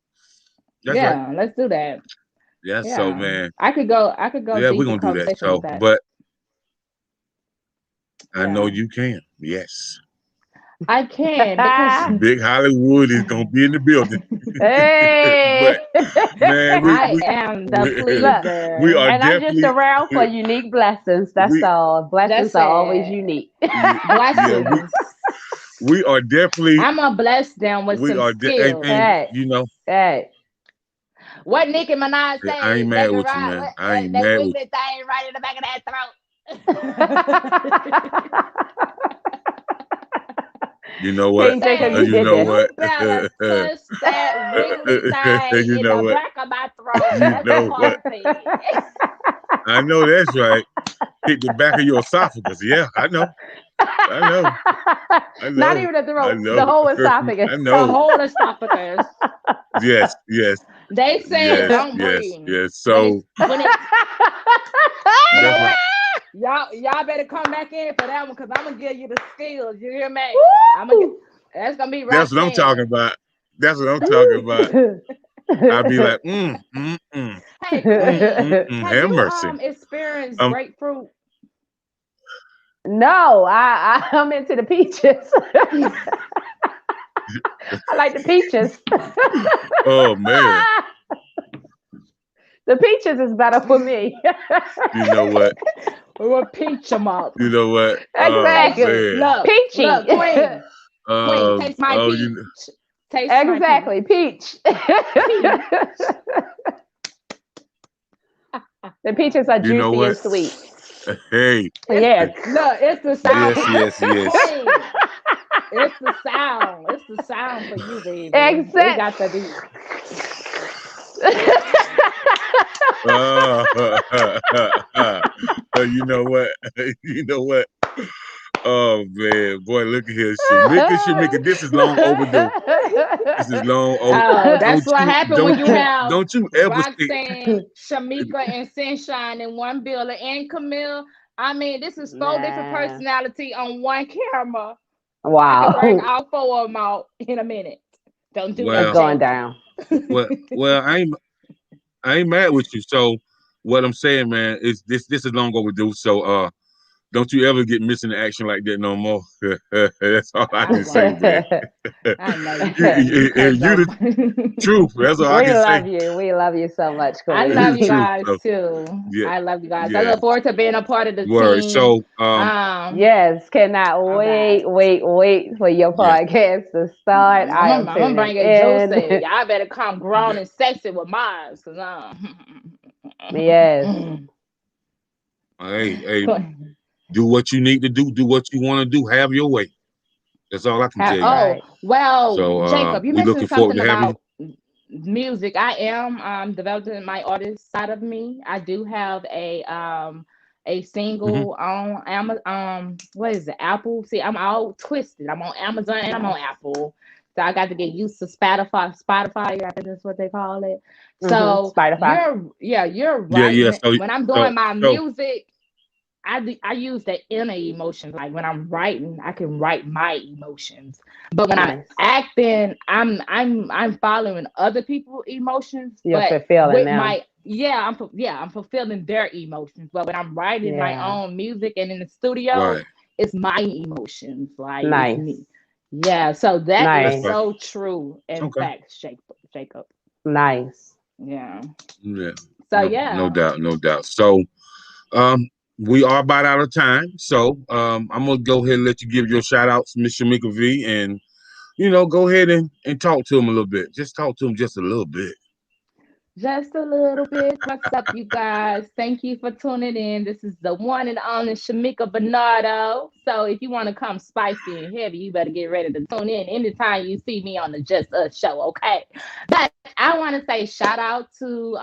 That's right. Yeah, let's do that. Yeah. So, Yeah. man, I could go yeah, we're deep in gonna do that. conversation with So, that. but I know Yeah. you can. Yes. I can because Big Hollywood is gonna be in the building. Hey. But man, I am the Look, we pleaser. are and I'm just definitely around for unique blessings. That's we all. Blessings That's are always it. unique. yeah Blessings. we are definitely I'm gonna bless them with we some are skills. and Hey, hey. What Nicki Minaj I ain't say? mad They can with you, ride man. what, I ain't that mad with wiggly thing right in the back of that throat. you. You know what? King Jacob, Say you You did know this. what? you better tush that wiggly thing You in know the what? back of my throat. You That's what know what? Paul said. I know that's right. Hit the back of your esophagus. Yeah, I know. I know. I Not know. even the I throat, know. the whole esophagus. I The know. whole esophagus. Yes, yes, They said yes, don't yes, breathe yes. when it's So when it. You that's know right. what? Y'all better come back in for that one because I'm gonna give you the skills. You hear me? I'm gonna get. Woo! That's gonna be That's right what I'm talking there. about. That's what I'm talking about. I'd be like, Hey, Queen, have have you mercy. experienced Um, grapefruit? No, I'm into the peaches. I like the peaches. oh man, The peaches is better for me. you know what? We will peach them up. You know what? Oh Exactly. man. Peachy. Look, Queen, taste my Oh, peach. Taste my peach. Exactly. Peach. Peach. The peaches are you know juicy and what? sweet. Hey, Yeah. Look, it's the sound yes, for you, yes, yes. Queen. It's the sound. It's the sound for you, baby. It Except got to be. Uh, you know what? You know what? Oh man, boy, look at here, Shamika. This is long overdue. This is long over. Oh, that's what happened when you have Don't you ever see? Roxanne, Shamika, and Sunshine in one building, and Camille. I mean, this is four different Man. personality on one camera. I can bring Wow. all four of them out in a minute. Don't do It's that, Well, going Jacob. down. well, I ain't mad with you. So, what I'm saying, man, is this is long overdue. So don't you ever get missing in action like that no more. That's all I I can say, won't. man. I know you won't because You the truth. That's all I We can say. love you. We love you so much, I You love the you Queen. truth. guys So too. yeah, I love you guys. I yeah. look forward to being a part of the Word. team. So Yes, cannot All right. wait for your yeah. podcast to start. I am I'm gonna tuning bring it juicy. in. Y'all better come grown Yeah. and sexy with mine, cause Yes, Hey, do what you need to do. Do what you want to do. Have your way. That's all I can tell you. oh right. well, So Jacob, you we mentioned looking forward something to having you. about music. I am developing my artist side of me. I do have a Hmm. single on Amazon. What is it? Apple. See, I'm all twisted. I'm on Amazon and I'm on Nice. Apple. So I got to get used to Spotify. Spotify, I think that's what they call it. So Spotify. you're Yeah, right. yeah. So When I'm so doing my so music, I use the inner emotions. Like when I'm writing, I can write my emotions. But when I'm Nice. acting, I'm following other people's emotions, You're but fulfilling with them. my I'm fulfilling their emotions. But when I'm writing my Yeah. own music and in the studio, right. it's my emotions. Like it's Nice. me. Yeah, so that That's is Nice. fine. so true. In Okay. fact, Jacob. Nice. Yeah. Yeah. So No yeah. doubt, no doubt. So um we are about out of time. So I'm gonna go ahead and let you give your shout outs, Miss Shamika V, and go ahead and talk to him a little bit. Just talk to him just a little bit. Just a little bit. What's up, you guys? Thank you for tuning in. This is the one and only Shamika Varnado. So if you want to come spicy and heavy, you better get ready to tune in anytime you see me on the Just Us show, okay? But I want to say shout out to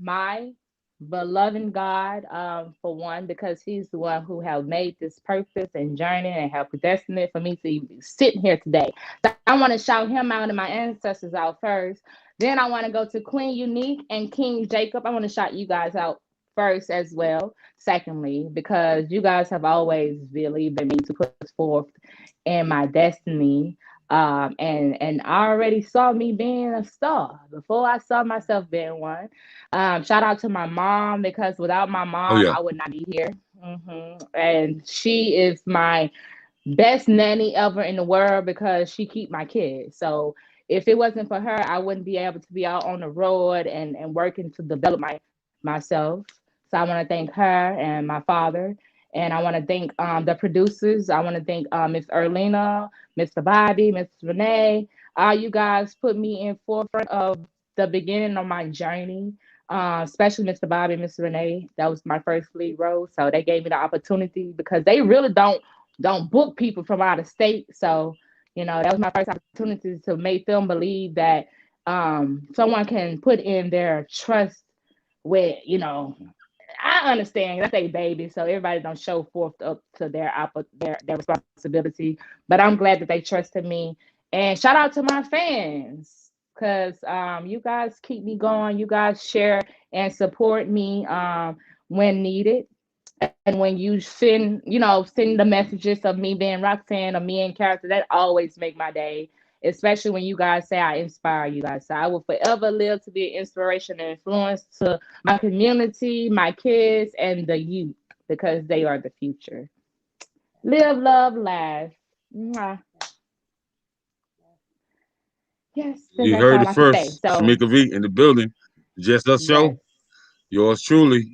my beloved God, for one, because he's the one who have made this purpose and journey and have predestined it for me to be sitting here today. So I want to shout him out and my ancestors out first. Then I want to go to Queen Unique and King Jacob. I want to shout you guys out first as well. Secondly, because you guys have always believed in me to put forth in my destiny. And I already saw me being a star before I saw myself being one. Shout out to my mom because without my Oh mom, yeah. I would not be here. And she is my best nanny ever in the world because she keep my kids. So if it wasn't for her, I wouldn't be able to be out on the road and working to develop myself. So I want to thank her and my father. And I want to thank the producers. I want to thank Miss Erlina, Mr. Bobby, Miss Renee. You guys put me in forefront of the beginning of my journey. Especially Mr. Bobby and Miss Renee. That was my first lead role. So they gave me the opportunity because they really don't book people from out of state. So, that was my first opportunity to make them believe that someone can put in their trust with, I understand that's a baby, so everybody don't show forth up to their responsibility. But I'm glad that they trusted me. And shout out to my fans. Because you guys keep me going. You guys share and support me when needed. And when you send the messages of me being Roxanne or me in character, that always make my day. Especially when you guys say I inspire you guys. So I will forever live to be an inspiration and influence to my community, my kids, and the youth because they are the future. Live, love, laugh. Mwah. Yes, and You that's heard all it I can say. first. So Shamika V in the building. Just us show. yes. Yours truly,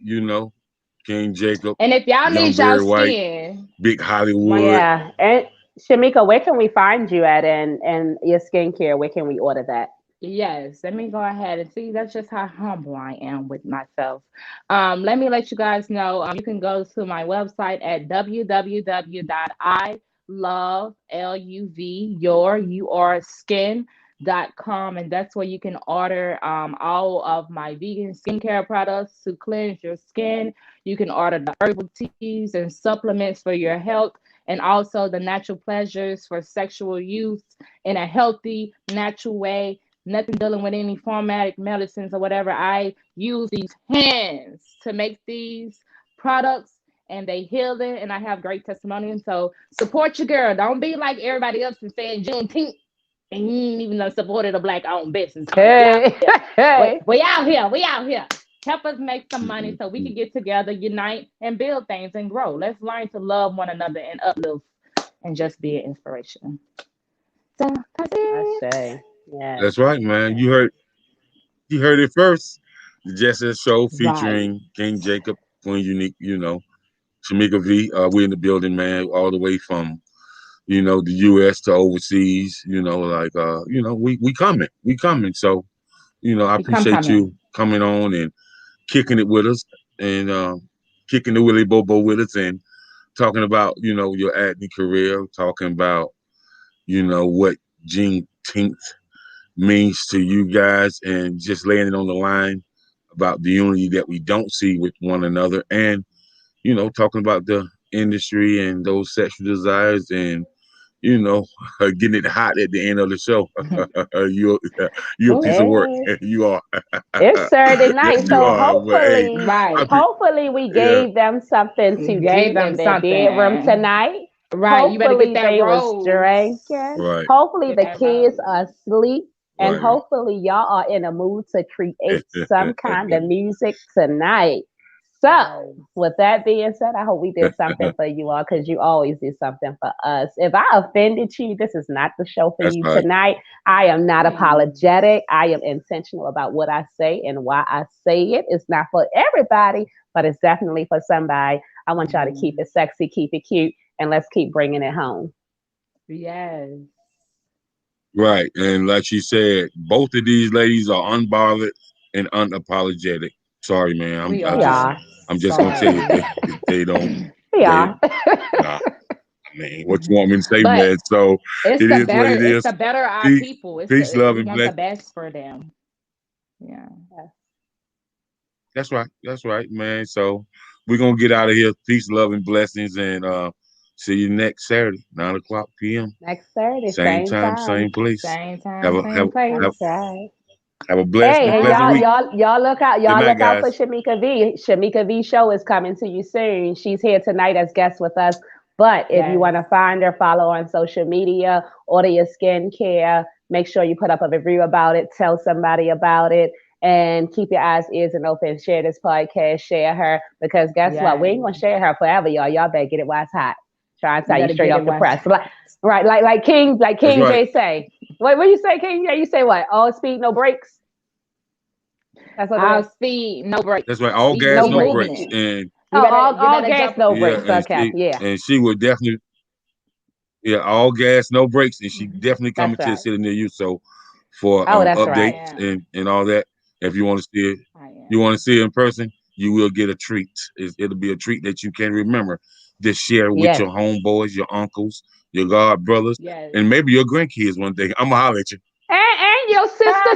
King Jacob, And if y'all Young need y'all Barry White, skin, Big one Hollywood. Yeah. And Shamika, where can we find you at and your skincare? Where can we order that? yes, let me go ahead and see. That's just how humble I am with myself. Let me let you guys know. You can go to my website at www.iloveyourskin.com, and that's where you can order all of my vegan skincare products to cleanse your skin. You can order the herbal teas and supplements for your health, and also the natural pleasures for sexual use in a healthy, natural way, nothing dealing with any formatic medicines or whatever. I use these hands to make these products and they heal it and I have great testimonies. So support your girl. Don't be like everybody else and saying Juneteenth and you ain't even supported a black owned business. We out Hey, here. hey. We out here. We out here. Help us make some money so we Mm. can get together, unite, and build things and grow. Let's learn to love one another and uplift and just be an inspiration. So that's I it. say. Yes. That's right, man. Yes. You heard it first. The Jesse Show Right. featuring King Jacob, Queen Unique, Shamika V. We in the building, man, all the way from the US to overseas, we coming. We coming. So, I Become appreciate coming. you coming on and kicking it with us and kicking the Willy Bobo with us and talking about, your acting career, talking about, what Juneteenth means to you guys and just laying it on the line about the unity that we don't see with one another and, talking about the industry and those sexual desires and, you know, getting it hot at the end of the show. you're, you're a piece of Oh, work. Hey. You are. It's Saturday Yes, night, you so are. But hey, hopefully, I right. pre- hopefully we yeah, gave them something to do Gave them in their bedroom something. tonight. Right. You better get Hopefully that they was rose. drinking. right, Hopefully Get the that kids rose. are asleep. And right. hopefully y'all are in a mood to create some kind of music tonight. So, Yes. with that being said, I hope we did something for you all because you always do something for us. If I offended you, this is not the show for That's you right. tonight. I am not Please. apologetic. I am intentional about what I say and why I say it. It's not for everybody, but it's definitely for somebody. I want y'all to keep Mhm. it sexy, keep it cute, and let's keep bringing it home. Yes. Right. And like she said, both of these ladies are unbothered and unapologetic. Sorry, man. We We are. I'm just gonna tell you sorry. they don't We they are. nah. I mean, what you want me to say, But man? So it's it the is what better, it it's is. the better our Peace, people. peace, love, We and want the bless. best for them. Yeah. That's right. That's right, man. So we're gonna get out of here. Peace, love, and blessings, and see you next Saturday, 9 o'clock p.m. Next Saturday, Same same time, time. same place. Same Have time, a have same That's have place. right. have a blessed and Hey, and pleasant week. Good y'all night, look out for guys. Shamika V. Shamika V show is coming to you soon. She's here tonight as guest with us. But if you want Yes. to find her, follow on social media, order your skincare, make sure you put up a review about it, tell somebody about it, and keep your eyes, ears, and open. Share this podcast, share her, because guess what? We ain't gonna Yes. share her forever, y'all. Y'all better get it while it's hot. Try and You tell you better straight get off it the once. press. Like That's King right. J say. What you say, King J? You say what? All speed, no brakes. That's what it I'll is. speed, no That's brakes. right. All We gas, No we no brakes. moving brakes, it. and Oh, You all better gas, jump. no yeah, brakes. Okay, yeah, and she would definitely all gas, no brakes, and she definitely that's coming to a right. city near you. So for Oh, that's I right. updates am. and all that, if you want to see it, I you am. want to see it in person, you will get a treat. It'll be a treat that you can remember to share with Yes. your homeboys, your uncles, your god brothers, Yes. and maybe your grandkids one day. I'm gonna holler at you. And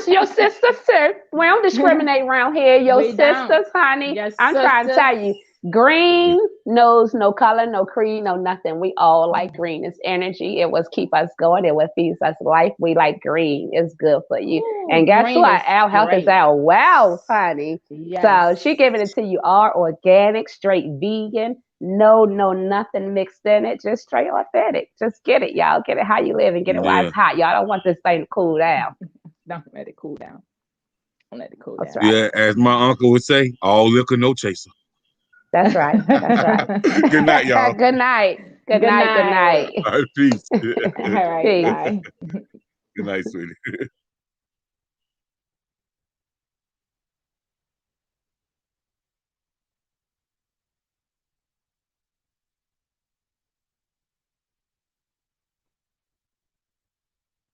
your sisters too. We don't discriminate around here. Your We don't. sisters, honey. Yes, I'm trying to sisters. tell you, green knows no color, no creed, no nothing. We all like green. It's energy. It was keep us going. It was feeds us life. We like green. It's good for you. Ooh, And guess green what? is Our health is great. our wealth, honey. Yes. So she giving it to you all organic, straight vegan. No, nothing mixed in it. Just straight authentic. Just get it, y'all. Get it how you live and get it while Yeah, it's hot. Y'all don't want this thing to cool down. Don't let it cool down. Don't let it cool That's down. right. yeah. As my uncle would say, all liquor, no chaser. That's right. That's right. Good night, y'all. Good night. Good Good night. Good night. night. All right, peace. All right. Peace. Bye. Good night, sweetie.